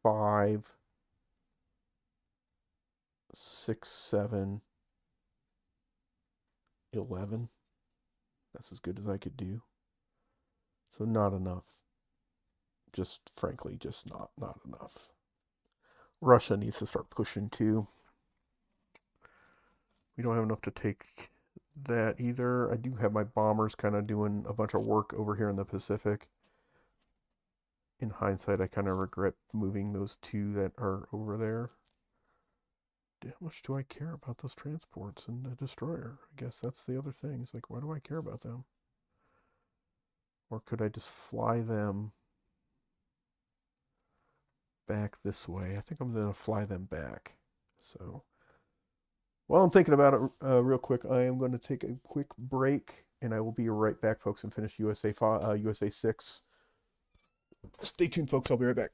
5, 6, 7, 11. That's as good as I could do. So not enough. Just frankly, just not enough. Russia needs to start pushing too. We don't have enough to take that either. I do have my bombers kind of doing a bunch of work over here in the Pacific. In hindsight, I kind of regret moving those 2 that are over there. How much do I care about those transports and the destroyer? I guess that's the other thing. It's like, why do I care about them? Or could I just fly them back this way? I think I'm going to fly them back. So, while I'm thinking about it real quick, I am going to take a quick break, and I will be right back, folks, and finish USA 6. Stay tuned, folks. I'll be right back.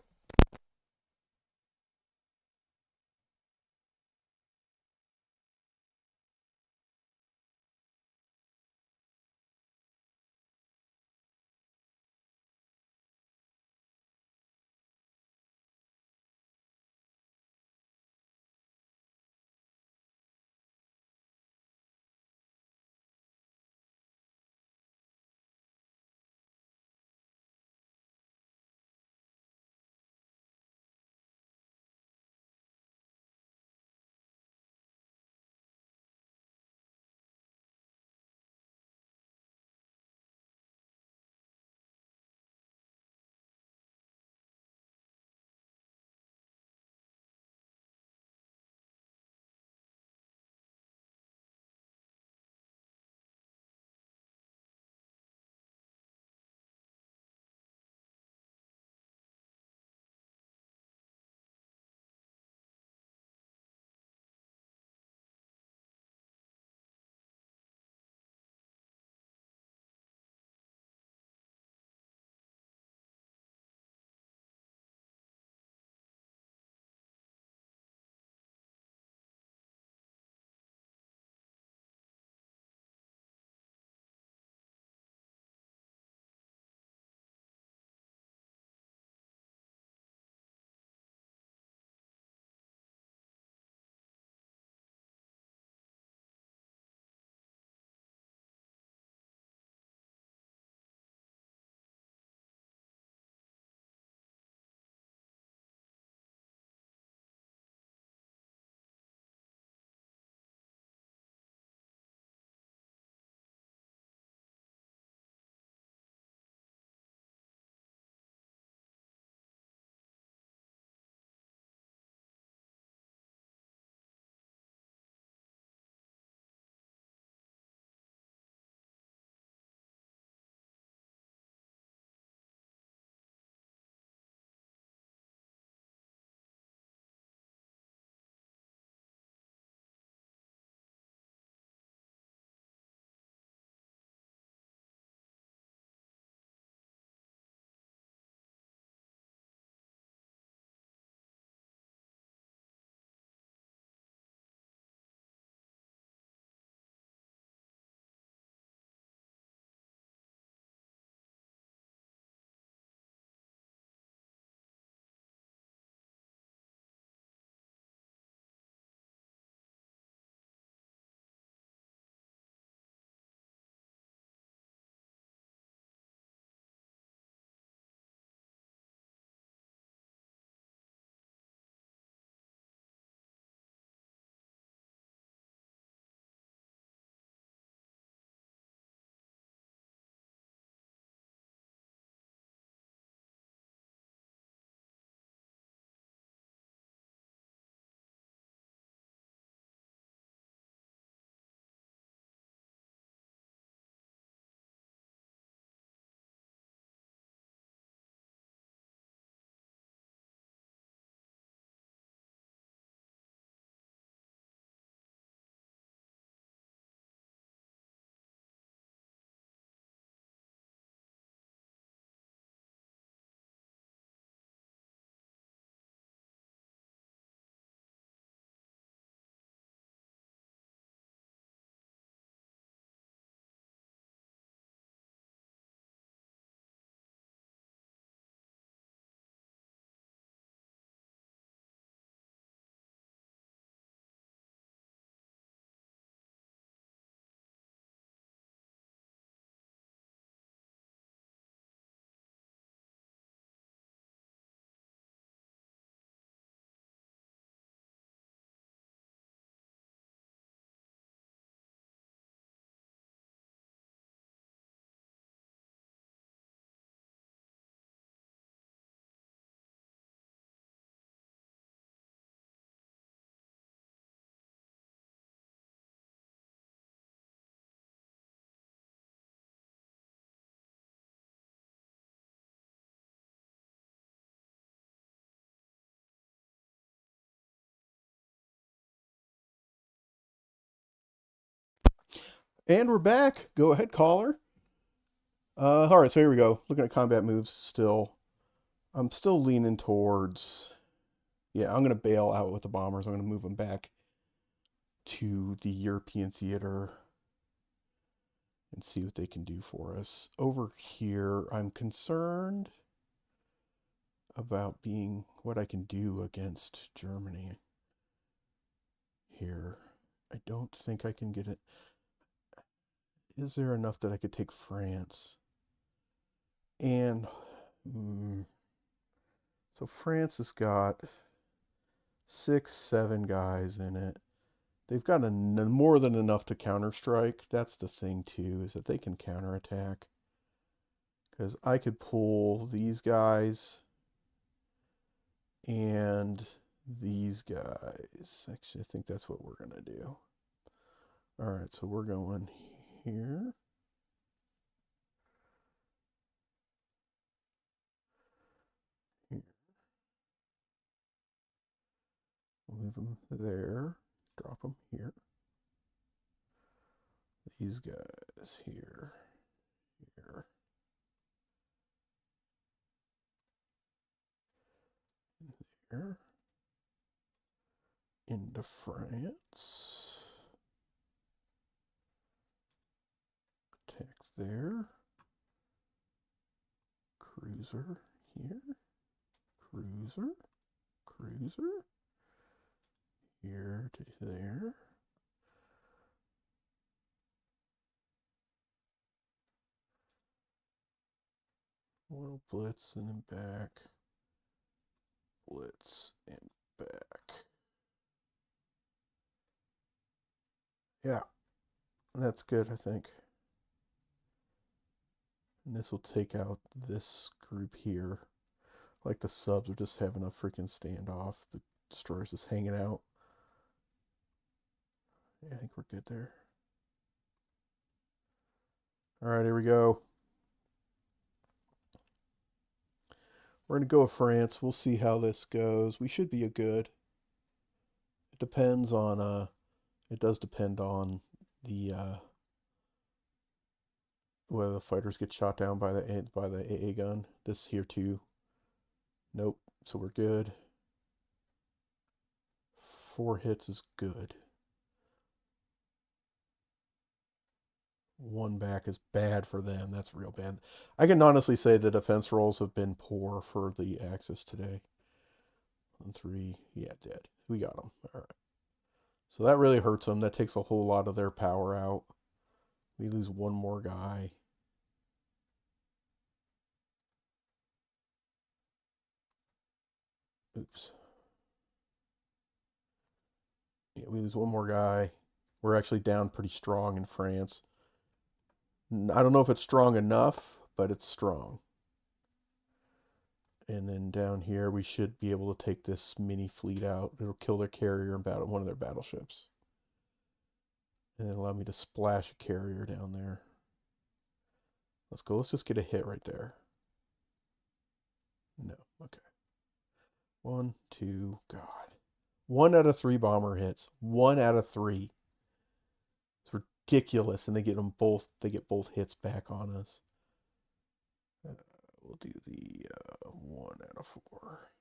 And we're back. Go ahead, caller. All right, so here we go. Looking at combat moves still. I'm still leaning towards, yeah, I'm going to bail out with the bombers. I'm going to move them back to the European theater and see what they can do for us. Over here, I'm concerned about being what I can do against Germany here. I don't think I can get it. Is there enough that I could take France? And so France has got 6, 7 guys in it. They've got more than enough to counterstrike. That's the thing too, is that they can counterattack. Because I could pull these guys and these guys. Actually, I think that's what we're gonna do. All right, so we're going here. Here. Move them there. Drop them here. These guys here. Here. There. Into France. Attack there. Cruiser here. Cruiser. Cruiser. Here to there. One blitz and then back. Blitz and back. Yeah, that's good, I think. And this will take out this group here. Like the subs are just having a freaking standoff. The destroyer's just hanging out. Yeah, I think we're good there. All right, here we go. We're going to go with France. We'll see how this goes. We should be a good. It depends on, it does depend on the, whether the fighters get shot down by the AA gun. This here too. Nope. So we're good. 4 hits is good. 1 back is bad for them. That's real bad. I can honestly say the defense rolls have been poor for the Axis today. 1, 3. Yeah, dead. We got them. All right. So that really hurts them. That takes a whole lot of their power out. We lose 1 more guy. Oops. Yeah, we lose 1 more guy. We're actually down pretty strong in France. I don't know if it's strong enough, but it's strong. And then down here, we should be able to take this mini fleet out. It'll kill their carrier and one of their battleships. And then allow me to splash a carrier down there. Let's go. Let's just get a hit right there. No. Okay. 1, 2. God. 1 out of 3 bomber hits. 1 out of 3. It's ridiculous. And they get them both. They get both hits back on us. We'll do the 1 out of 4.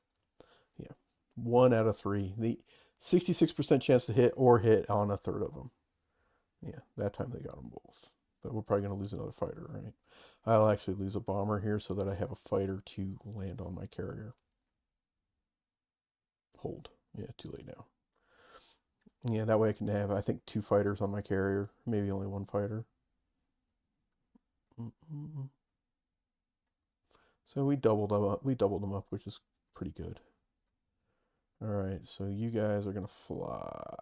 Yeah. 1 out of 3. The 66% chance to hit or hit on a third of them. Yeah, that time they got them both. But we're probably going to lose another fighter, right? I'll actually lose a bomber here so that I have a fighter to land on my carrier. Hold. Yeah, too late now. Yeah, that way I can have, I think, 2 fighters on my carrier. Maybe only 1 fighter. So we doubled them up. We doubled them up, which is pretty good. All right, so you guys are going to fly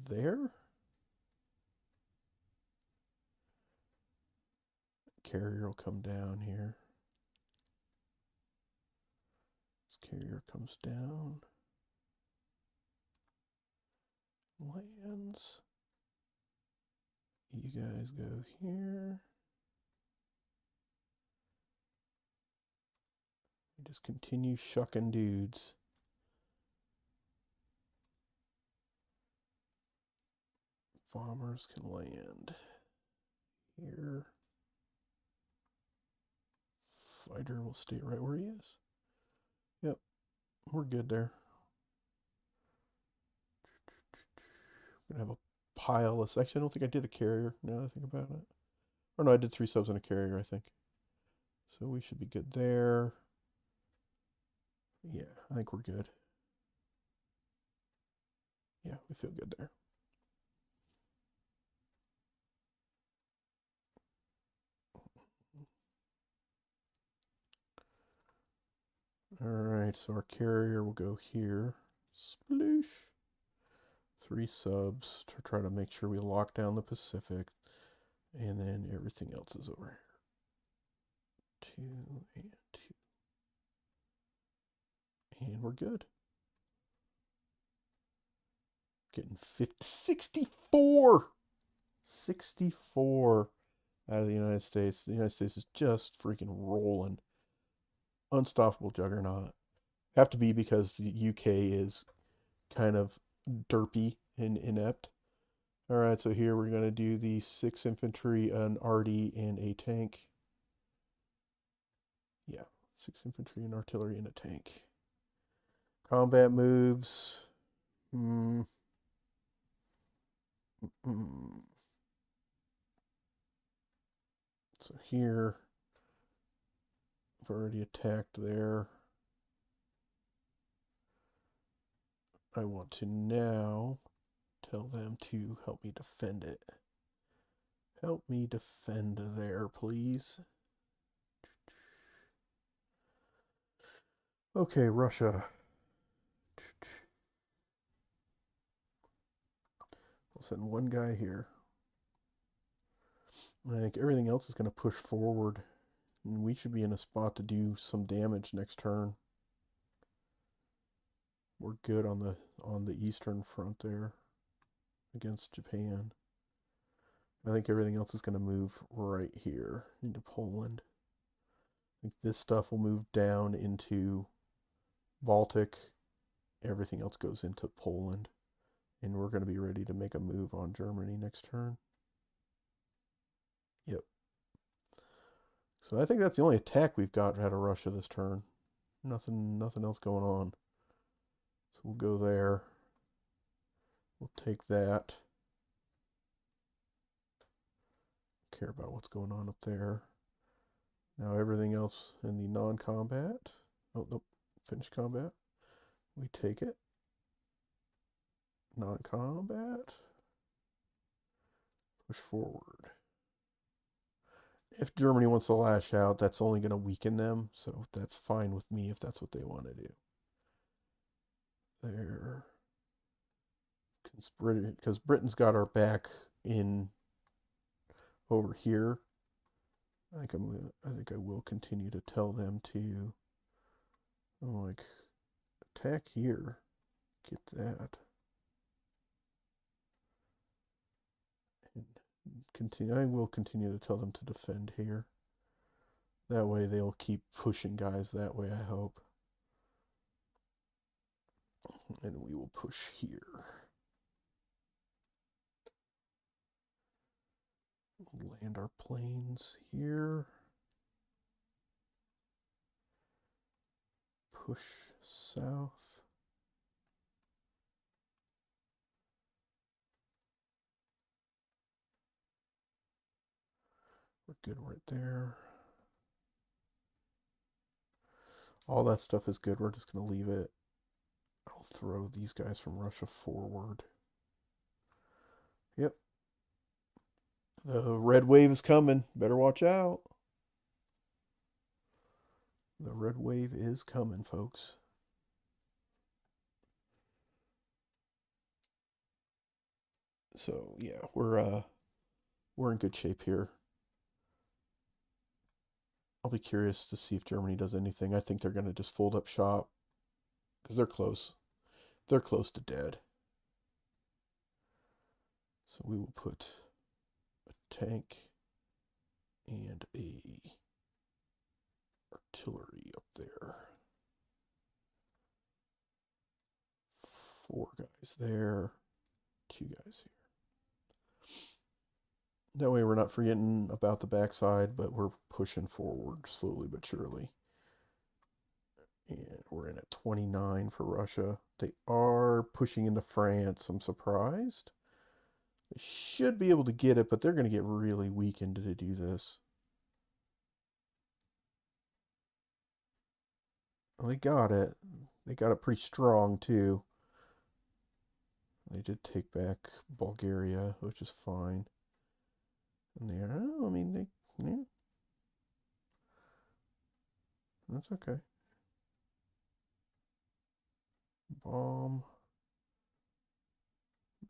there. Carrier will come down here. This carrier comes down. Lands. You guys go here. You just continue shucking dudes. Bombers can land here. Fighter will stay right where he is. Yep, we're good there. We're gonna have a pile of. Actually, I don't think I did a carrier. Now that I think about it. Or no, I did 3 subs and a carrier, I think. So we should be good there. Yeah, I think we're good. Yeah, we feel good there. Alright, so our carrier will go here. Sploosh. 3 subs to try to make sure we lock down the Pacific. And then everything else is over here. 2 and 2. And we're good. Getting 64! 64 out of the United States. The United States is just freaking rolling. Unstoppable juggernaut. Have to be because the UK is kind of derpy and inept. Alright, so here we're going to do the 6 infantry, an RD, and a tank. Yeah, 6 infantry, and artillery, and a tank. Combat moves. So here, I've already attacked there. I want to now tell them to help me defend it. Help me defend there, please. Okay, Russia. I'll send one guy here. I think everything else is going to push forward. And we should be in a spot to do some damage next turn. We're good on the eastern front there against Japan. I think everything else is going to move right here into Poland. I think this stuff will move down into Baltic. Everything else goes into Poland. And we're going to be ready to make a move on Germany next turn. Yep. So I think that's the only attack we've got out of Russia this turn. Nothing else going on. So we'll go there. We'll take that. Care about what's going on up there. Now everything else in the non-combat. Oh, nope. Finish combat. We take it. Non-combat. Push forward. If Germany wants to lash out, that's only going to weaken them. So that's fine with me if that's what they want to do. There. Because Britain's got our back in over here. I think I will continue to tell them to like attack here. Get that. And continue. I will continue to tell them to defend here. That way they'll keep pushing guys that way, I hope. And we will push here. We'll land our planes here. Push south. We're good right there. All that stuff is good. We're just going to leave it. I'll throw these guys from Russia forward. Yep. The red wave is coming. Better watch out. The red wave is coming, folks. So, yeah, we're in good shape here. I'll be curious to see if Germany does anything. I think they're going to just fold up shop because they're close. They're close to dead. So we will put a tank and a artillery up there. 4 guys there, 2 guys here. That way we're not forgetting about the backside, but we're pushing forward slowly but surely. And we're in at 29 for Russia. They are pushing into France. I'm surprised. They should be able to get it, but they're going to get really weakened to do this. Well, they got it. They got it pretty strong, too. They did take back Bulgaria, which is fine. And they, I mean, yeah, that's okay. Bomb.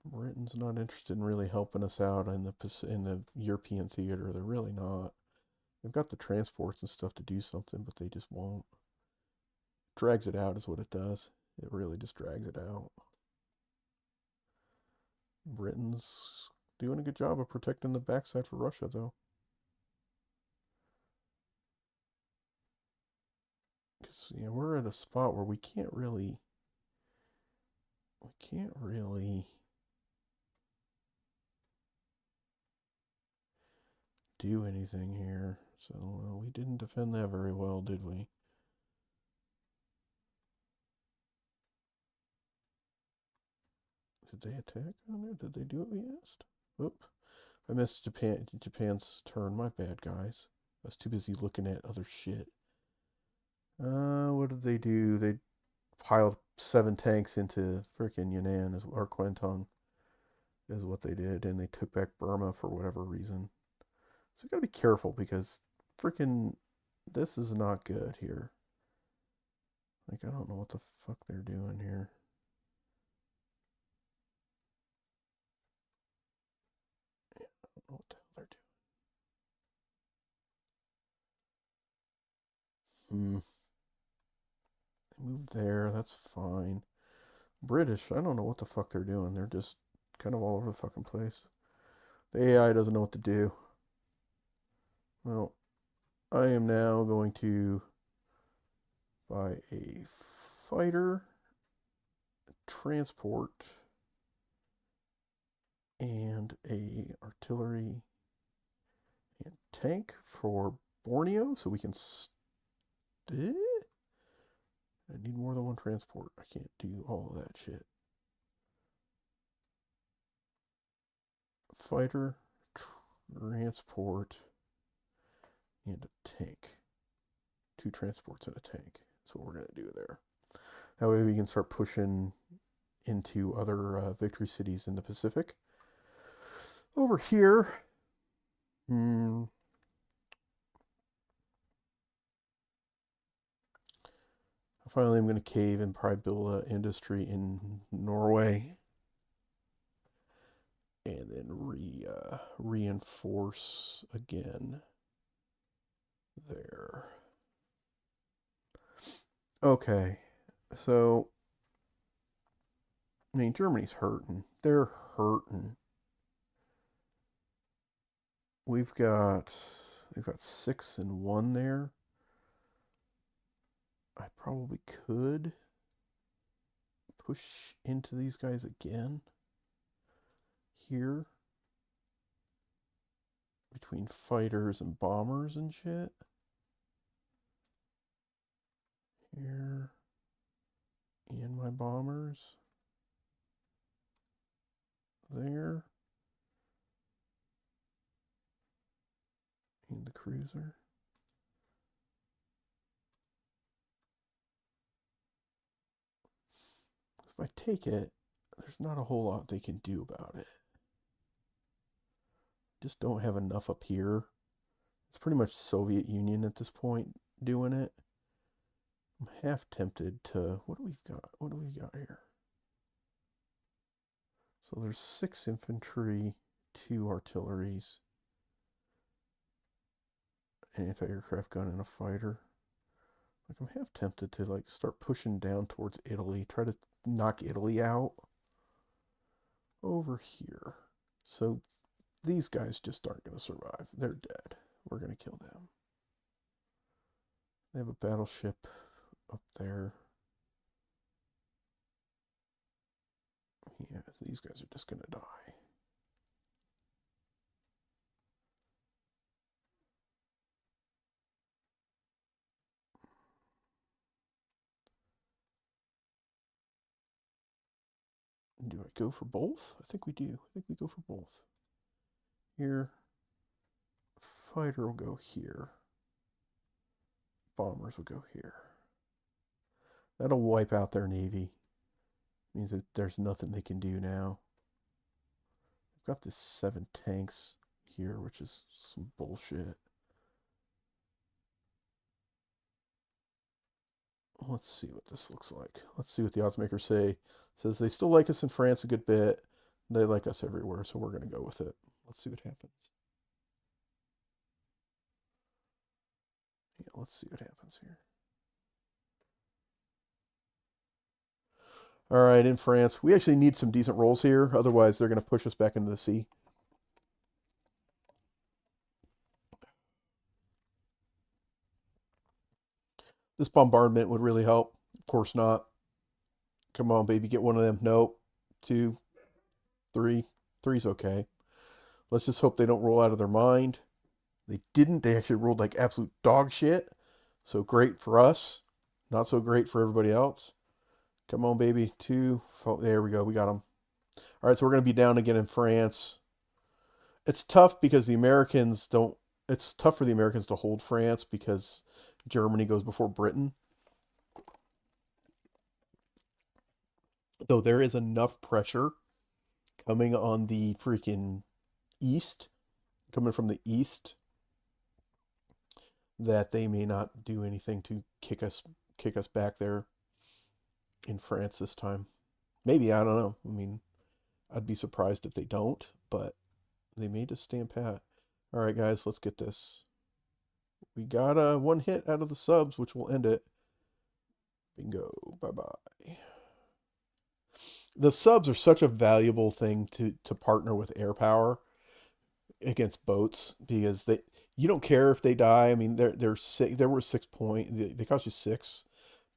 Britain's not interested in really helping us out in the European theater. They're really not. They've got the transports and stuff to do something, but they just won't. Drags it out is what it does. It really just drags it out. Britain's doing a good job of protecting the backside for Russia, though. Because we're at a spot where we can't really do anything here. So we didn't defend that very well, did we? Did they attack on there? Did they do what we asked? Oop. I missed Japan's turn. My bad, guys. I was too busy looking at other shit. What did they do? They piled 7 tanks into frickin' Yunnan, or Kwantung, is what they did, and they took back Burma for whatever reason. So we gotta be careful because frickin' this is not good here. Like, I don't know what the fuck they're doing here. Yeah, I don't know what the hell they're doing. They moved there, that's fine. British, I don't know what the fuck they're doing. They're just kind of all over the fucking place. The AI doesn't know what to do. Well, I am now going to buy a fighter, transport, and a artillery and tank for Borneo so we can I need more than one transport. I can't do all of that shit. Fighter, transport, and a tank. 2 transports and a tank. That's what we're going to do there. That way we can start pushing into other victory cities in the Pacific. Over here, finally I'm going to cave and probably build an industry in Norway. And then reinforce again there. Okay, so I mean Germany's hurting. They're hurting. They've got 6 and 1 there. I probably could push into these guys again here between fighters and bombers and shit. Here and my bombers there and the cruiser. If I take it, there's not a whole lot they can do about it. Just don't have enough up here. It's pretty much Soviet Union at this point doing it. I'm half tempted to, what do we got? What do we got here? So there's 6 infantry, 2 artilleries, an anti-aircraft gun, and a fighter. Like, I'm half tempted to like start pushing down towards Italy, try to knock Italy out over here. So these guys just aren't going to survive. They're dead. We're going to kill them. They have a battleship up there. Yeah, these guys are just going to die. Do I go for both? I think we do. I think we go for both. Here, fighter will go here. Bombers will go here. That'll wipe out their navy. Means that there's nothing they can do now. I've got this 7 tanks here, which is some bullshit. Let's see what this looks like. Let's see what the odds makers say. It says they still like us in France a good bit. They like us everywhere, so we're going to go with it. Let's see what happens. Yeah, let's see what happens here. All right, in France. We actually need some decent rolls here. Otherwise, they're going to push us back into the sea. This bombardment would really help. Of course not. Come on, baby. Get one of them. Nope. 2, 3. 3's okay. Let's just hope they don't roll out of their mind. They didn't. They actually rolled like absolute dog shit. So great for us. Not so great for everybody else. Come on, baby. 2. There we go. We got them. All right, so we're going to be down again in France. It's tough because the Americans don't... It's tough for the Americans to hold France because Germany goes before Britain. Though there is enough pressure coming on the freaking east, coming from the east, that they may not do anything to kick us back there in France this time. Maybe, I don't know. I mean, I'd be surprised if they don't, but they may just stand pat. All right, guys, let's get this. We got one hit out of the subs, which will end it. Bingo. Bye-bye. The subs are such a valuable thing to partner with air power against boats because you don't care if they die. I mean, they're six, there were 6 points. They cost you 6,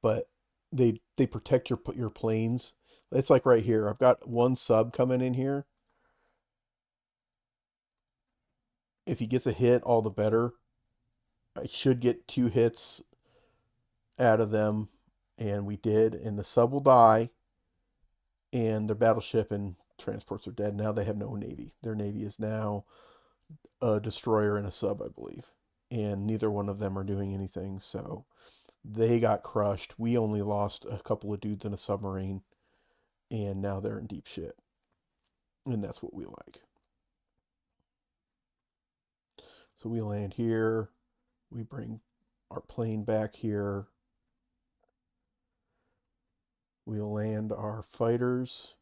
but they protect your planes. It's like right here. I've got one sub coming in here. If he gets a hit, all the better. I should get 2 hits out of them, and we did. And the sub will die, and their battleship and transports are dead. Now they have no navy. Their navy is now a destroyer and a sub, I believe. And neither one of them are doing anything, so they got crushed. We only lost a couple of dudes in a submarine, and now they're in deep shit. And that's what we like. So we land here. We bring our plane back here. We land our fighters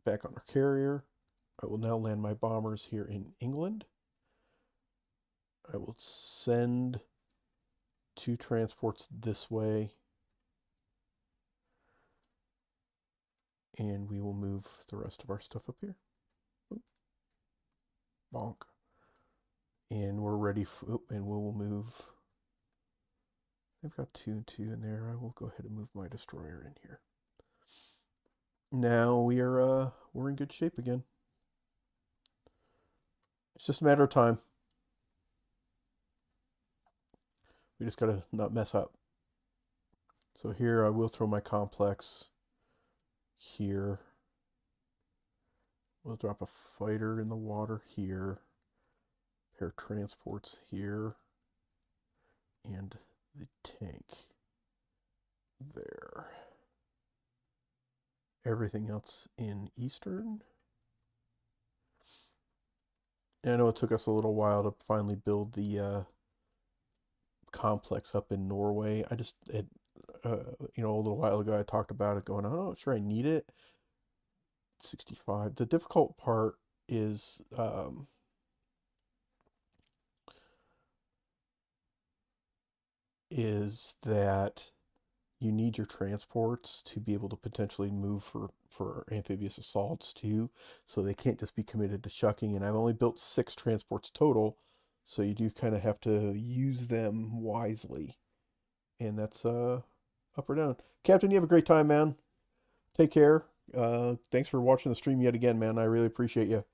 back on our carrier. I will now land my bombers here in England. I will send 2 transports this way. And we will move the rest of our stuff up here. Bonk. And we're ready for, and we will move. I've got 2 and 2 in there. I will go ahead and move my destroyer in here. Now we're in good shape again. It's just a matter of time. We just gotta not mess up. So here I will throw my complex here. We'll drop a fighter in the water here. Pair transports here. And the tank there. Everything else in Eastern. I know it took us a little while to finally build the complex up in Norway. I just, a little while ago I talked about it going, I'm not sure I need it. 65. The difficult part is that you need your transports to be able to potentially move for amphibious assaults too. So they can't just be committed to shucking. And I've only built 6 transports total. So you do kind of have to use them wisely. And that's up or down. Captain, you have a great time, man. Take care. Thanks for watching the stream yet again, man. I really appreciate you.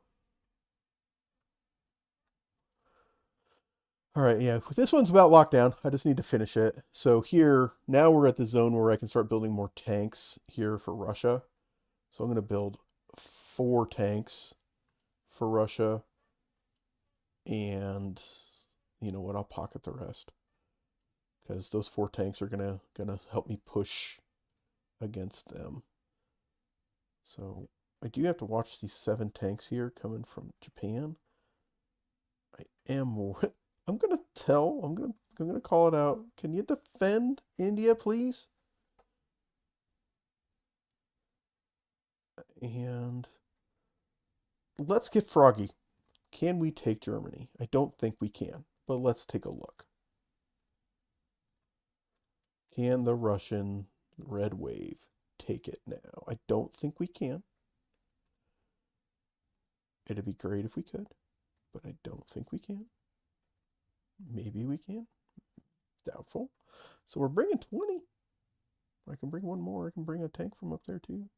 All right, yeah, this one's about lockdown. I just need to finish it. So here, now we're at the zone where I can start building more tanks here for Russia. So I'm going to build 4 tanks for Russia. And you know what? I'll pocket the rest. Because those 4 tanks are gonna help me push against them. So I do have to watch these 7 tanks here coming from Japan. I am. I'm gonna call it out. Can you defend India, please? And let's get froggy. Can we take Germany? I don't think we can, but let's take a look. Can the Russian red wave take it now? I don't think we can. It'd be great if we could, but I don't think we can. Maybe we can. Doubtful. So we're bringing 20. I can bring one more. I can bring a tank from up there too.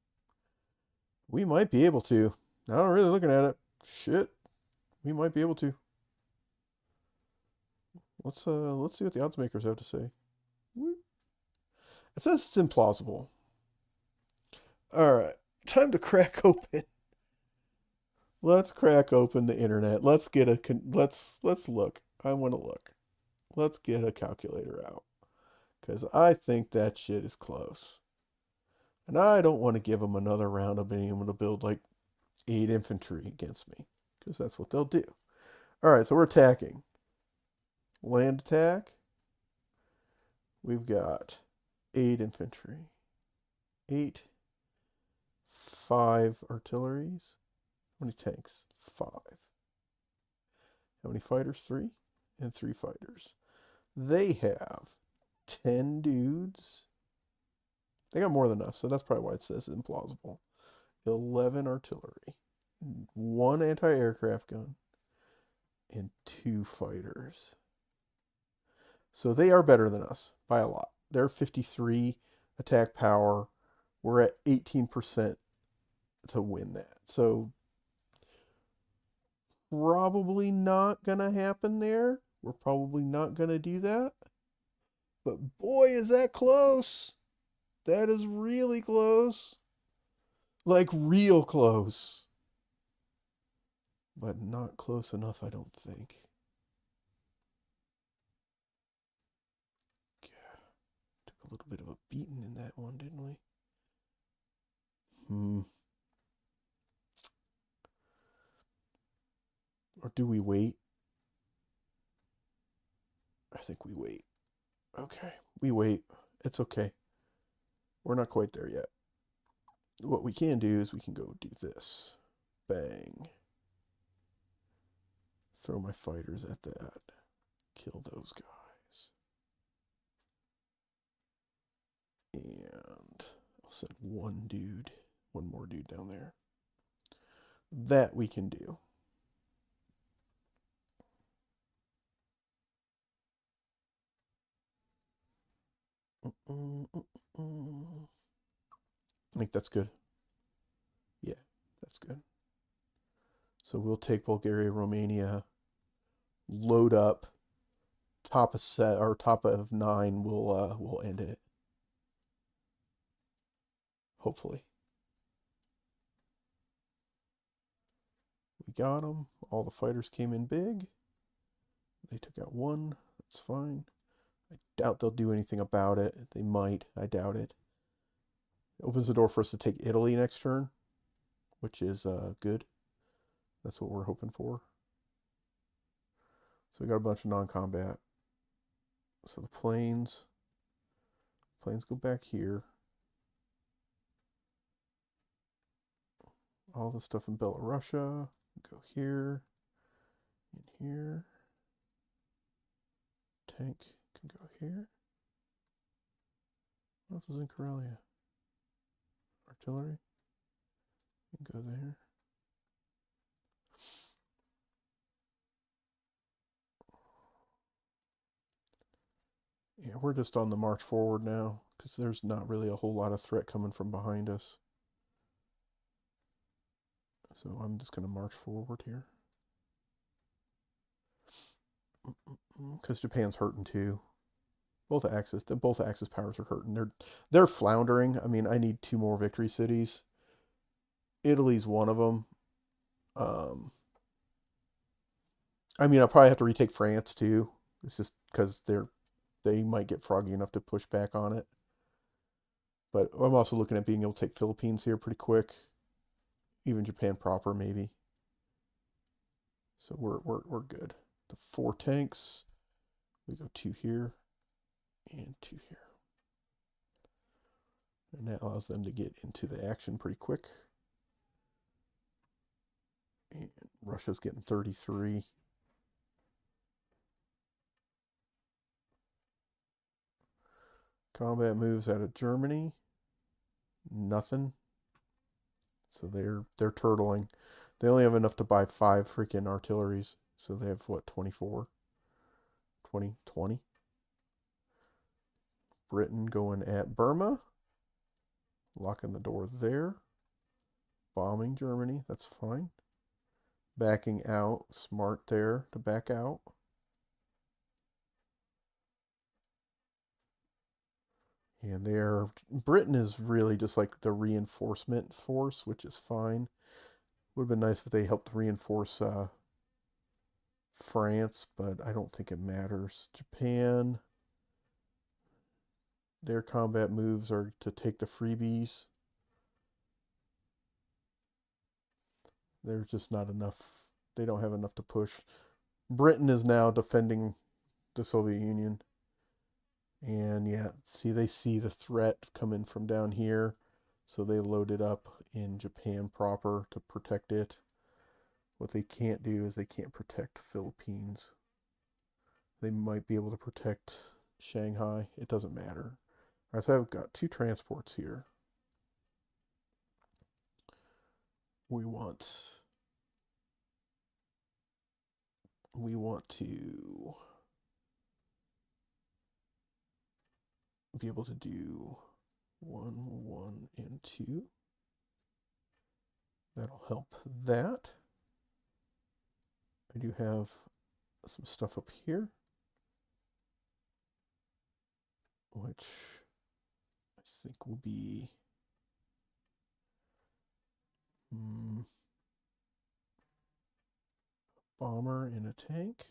We might be able to. Now I'm really looking at it. Shit. We might be able to. Let's see what the odds makers have to say. It says it's implausible. All right. Time to crack open. Let's crack open the internet. Let's get a let's look. I want to look. Let's get a calculator out. Because I think that shit is close. And I don't want to give them another round of being able to build like 8 infantry against me. Because that's what they'll do. Alright, so we're attacking. Land attack. We've got 8 infantry. 8. 5 artilleries. How many tanks? 5. How many fighters? 3. And 3 fighters. They have 10 dudes. They got more than us, so that's probably why it says implausible. 11 artillery, 1 anti-aircraft gun, and 2 fighters. So they are better than us by a lot. They're 53 attack power. We're at 18% to win that. So probably not going to happen there. We're probably not going to do that. But boy, is that close. That is really close. Like real close. But not close enough, I don't think. Yeah. Took a little bit of a beating in that one, didn't we? Or do we wait? I think we wait. Okay, we wait. It's okay. We're not quite there yet. What we can do is we can go do this. Bang. Throw my fighters at that. Kill those guys. And I'll send one more dude down there. That we can do. I think that's good. Yeah, that's good. So we'll take Bulgaria, Romania, load up, top of 9. We'll end it. Hopefully. We got them. All the fighters came in big. They took out 1. That's fine. I doubt they'll do anything about it. They might. I doubt it. It opens the door for us to take Italy next turn, which is good. That's what we're hoping for. So we got a bunch of non-combat. So the planes go back here. All the stuff in Belarusia go here, in here. Tank can go here. What else is in Karelia? Artillery can go there. Yeah, we're just on the march forward now because there's not really a whole lot of threat coming from behind us. So I'm just going to march forward here. Because Japan's hurting too. Both Axis powers are hurting. They're floundering. I mean, I need 2 more victory cities. Italy's one of them. I mean, I'll probably have to retake France too. It's just because they might get froggy enough to push back on it. But I'm also looking at being able to take Philippines here pretty quick. Even Japan proper, maybe. So we're good. The 4 tanks. We go 2 here and 2 here. And that allows them to get into the action pretty quick. And Russia's getting 33. Combat moves out of Germany. Nothing. So they're turtling. They only have enough to buy 5 freaking artilleries. So they have what, 24? 20. Britain going at Burma. Locking the door there. Bombing Germany. That's fine. Backing out. Smart there to back out. And Britain is really just like the reinforcement force, which is fine. Would have been nice if they helped reinforce France, but I don't think it matters. Japan, their combat moves are to take the freebies. There's just not enough. They don't have enough to push. Britain is now defending the Soviet Union. And yeah, they see the threat coming from down here. So they loaded up in Japan proper to protect it. What they can't do is they can't protect Philippines. They might be able to protect Shanghai. It doesn't matter. All right, so I've got 2 transports here. We want to be able to do 1, 1, and 2. That'll help that. I do have some stuff up here, which I think will be bomber and a tank.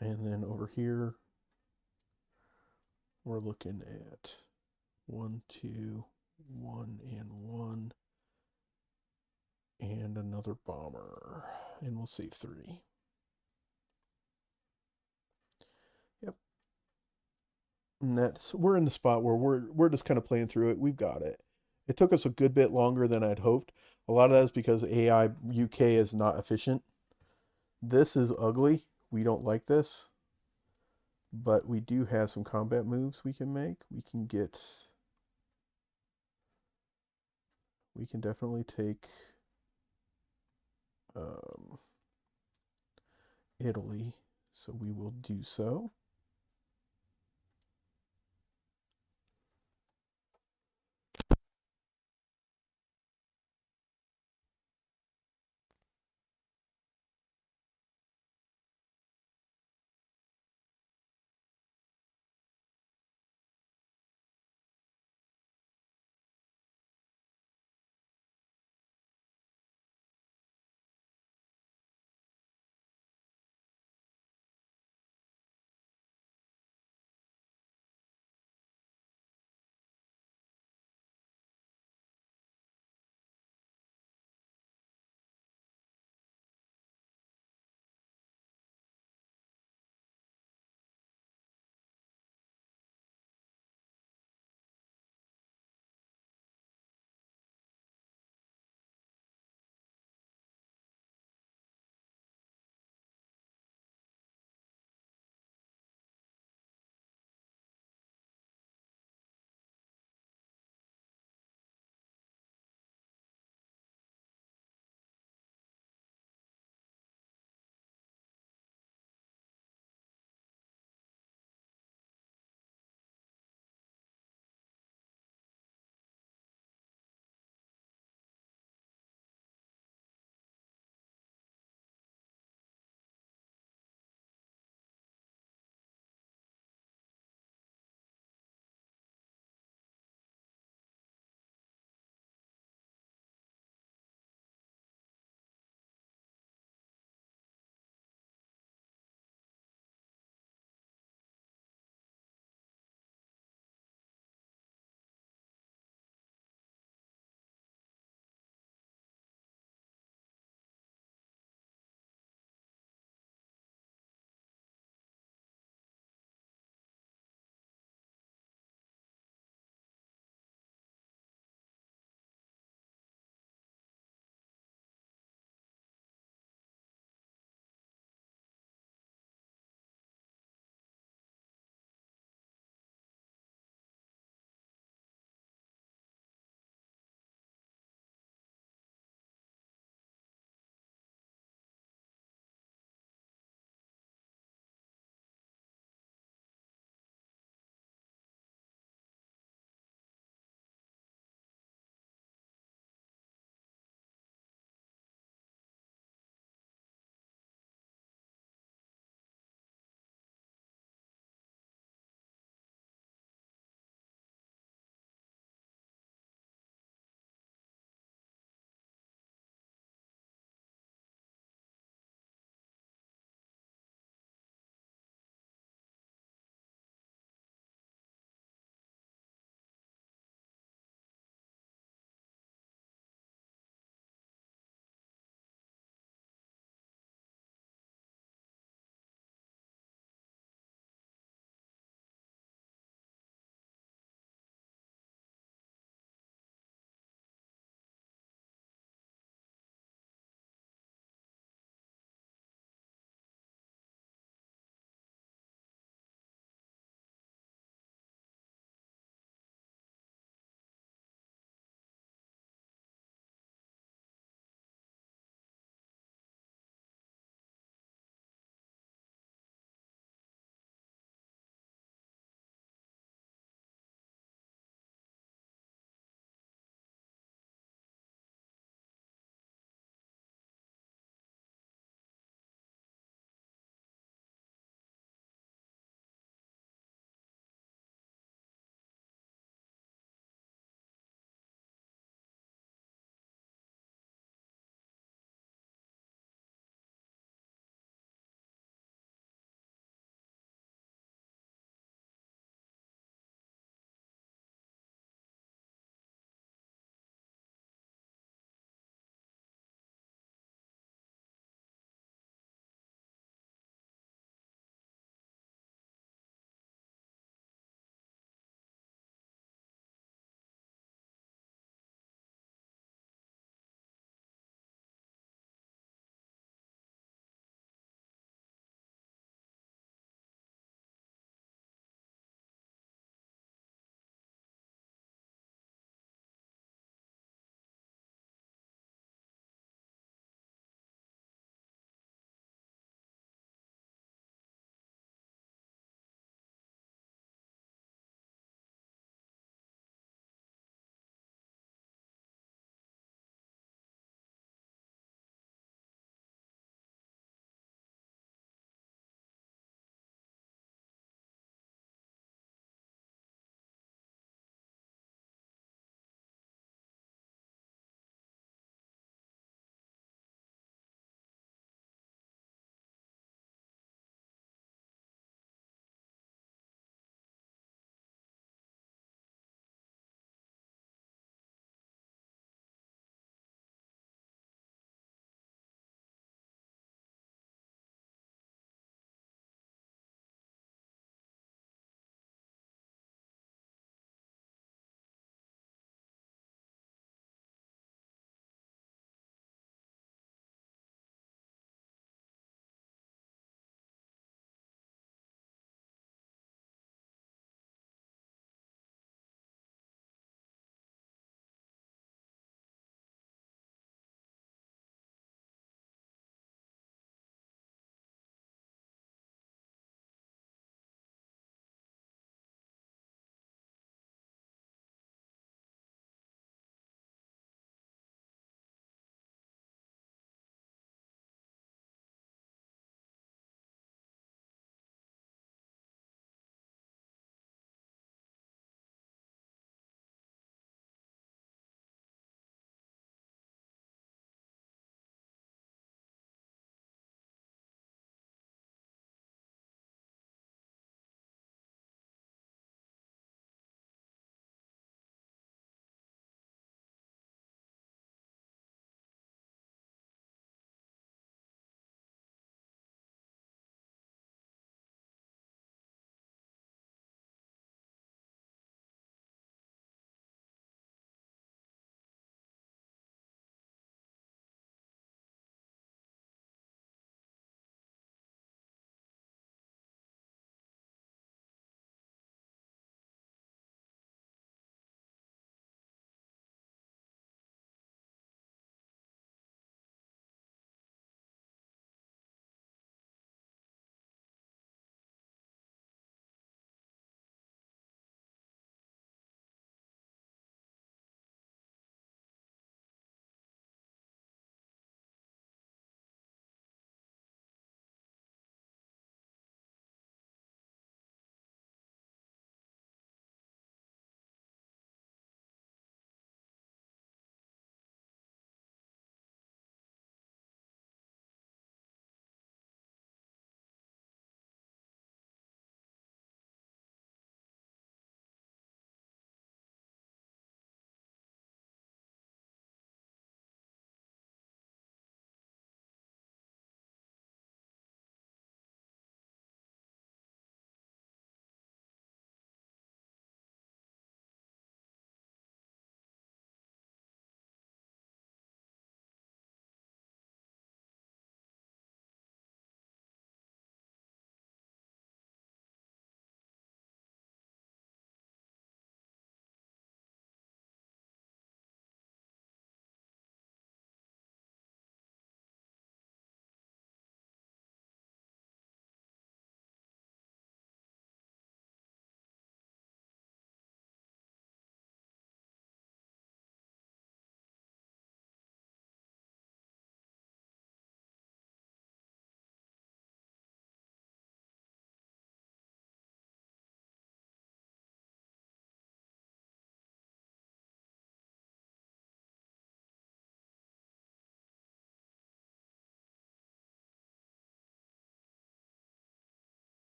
And then over here, we're looking at 1, 2, 1, and 1. And another bomber. And we'll save 3. Yep. And we're in the spot where we're just kind of playing through it. We've got it. It took us a good bit longer than I'd hoped. A lot of that is because AI UK is not efficient. This is ugly. We don't like this. But we do have some combat moves we can make. We can definitely take Italy. So we will do so.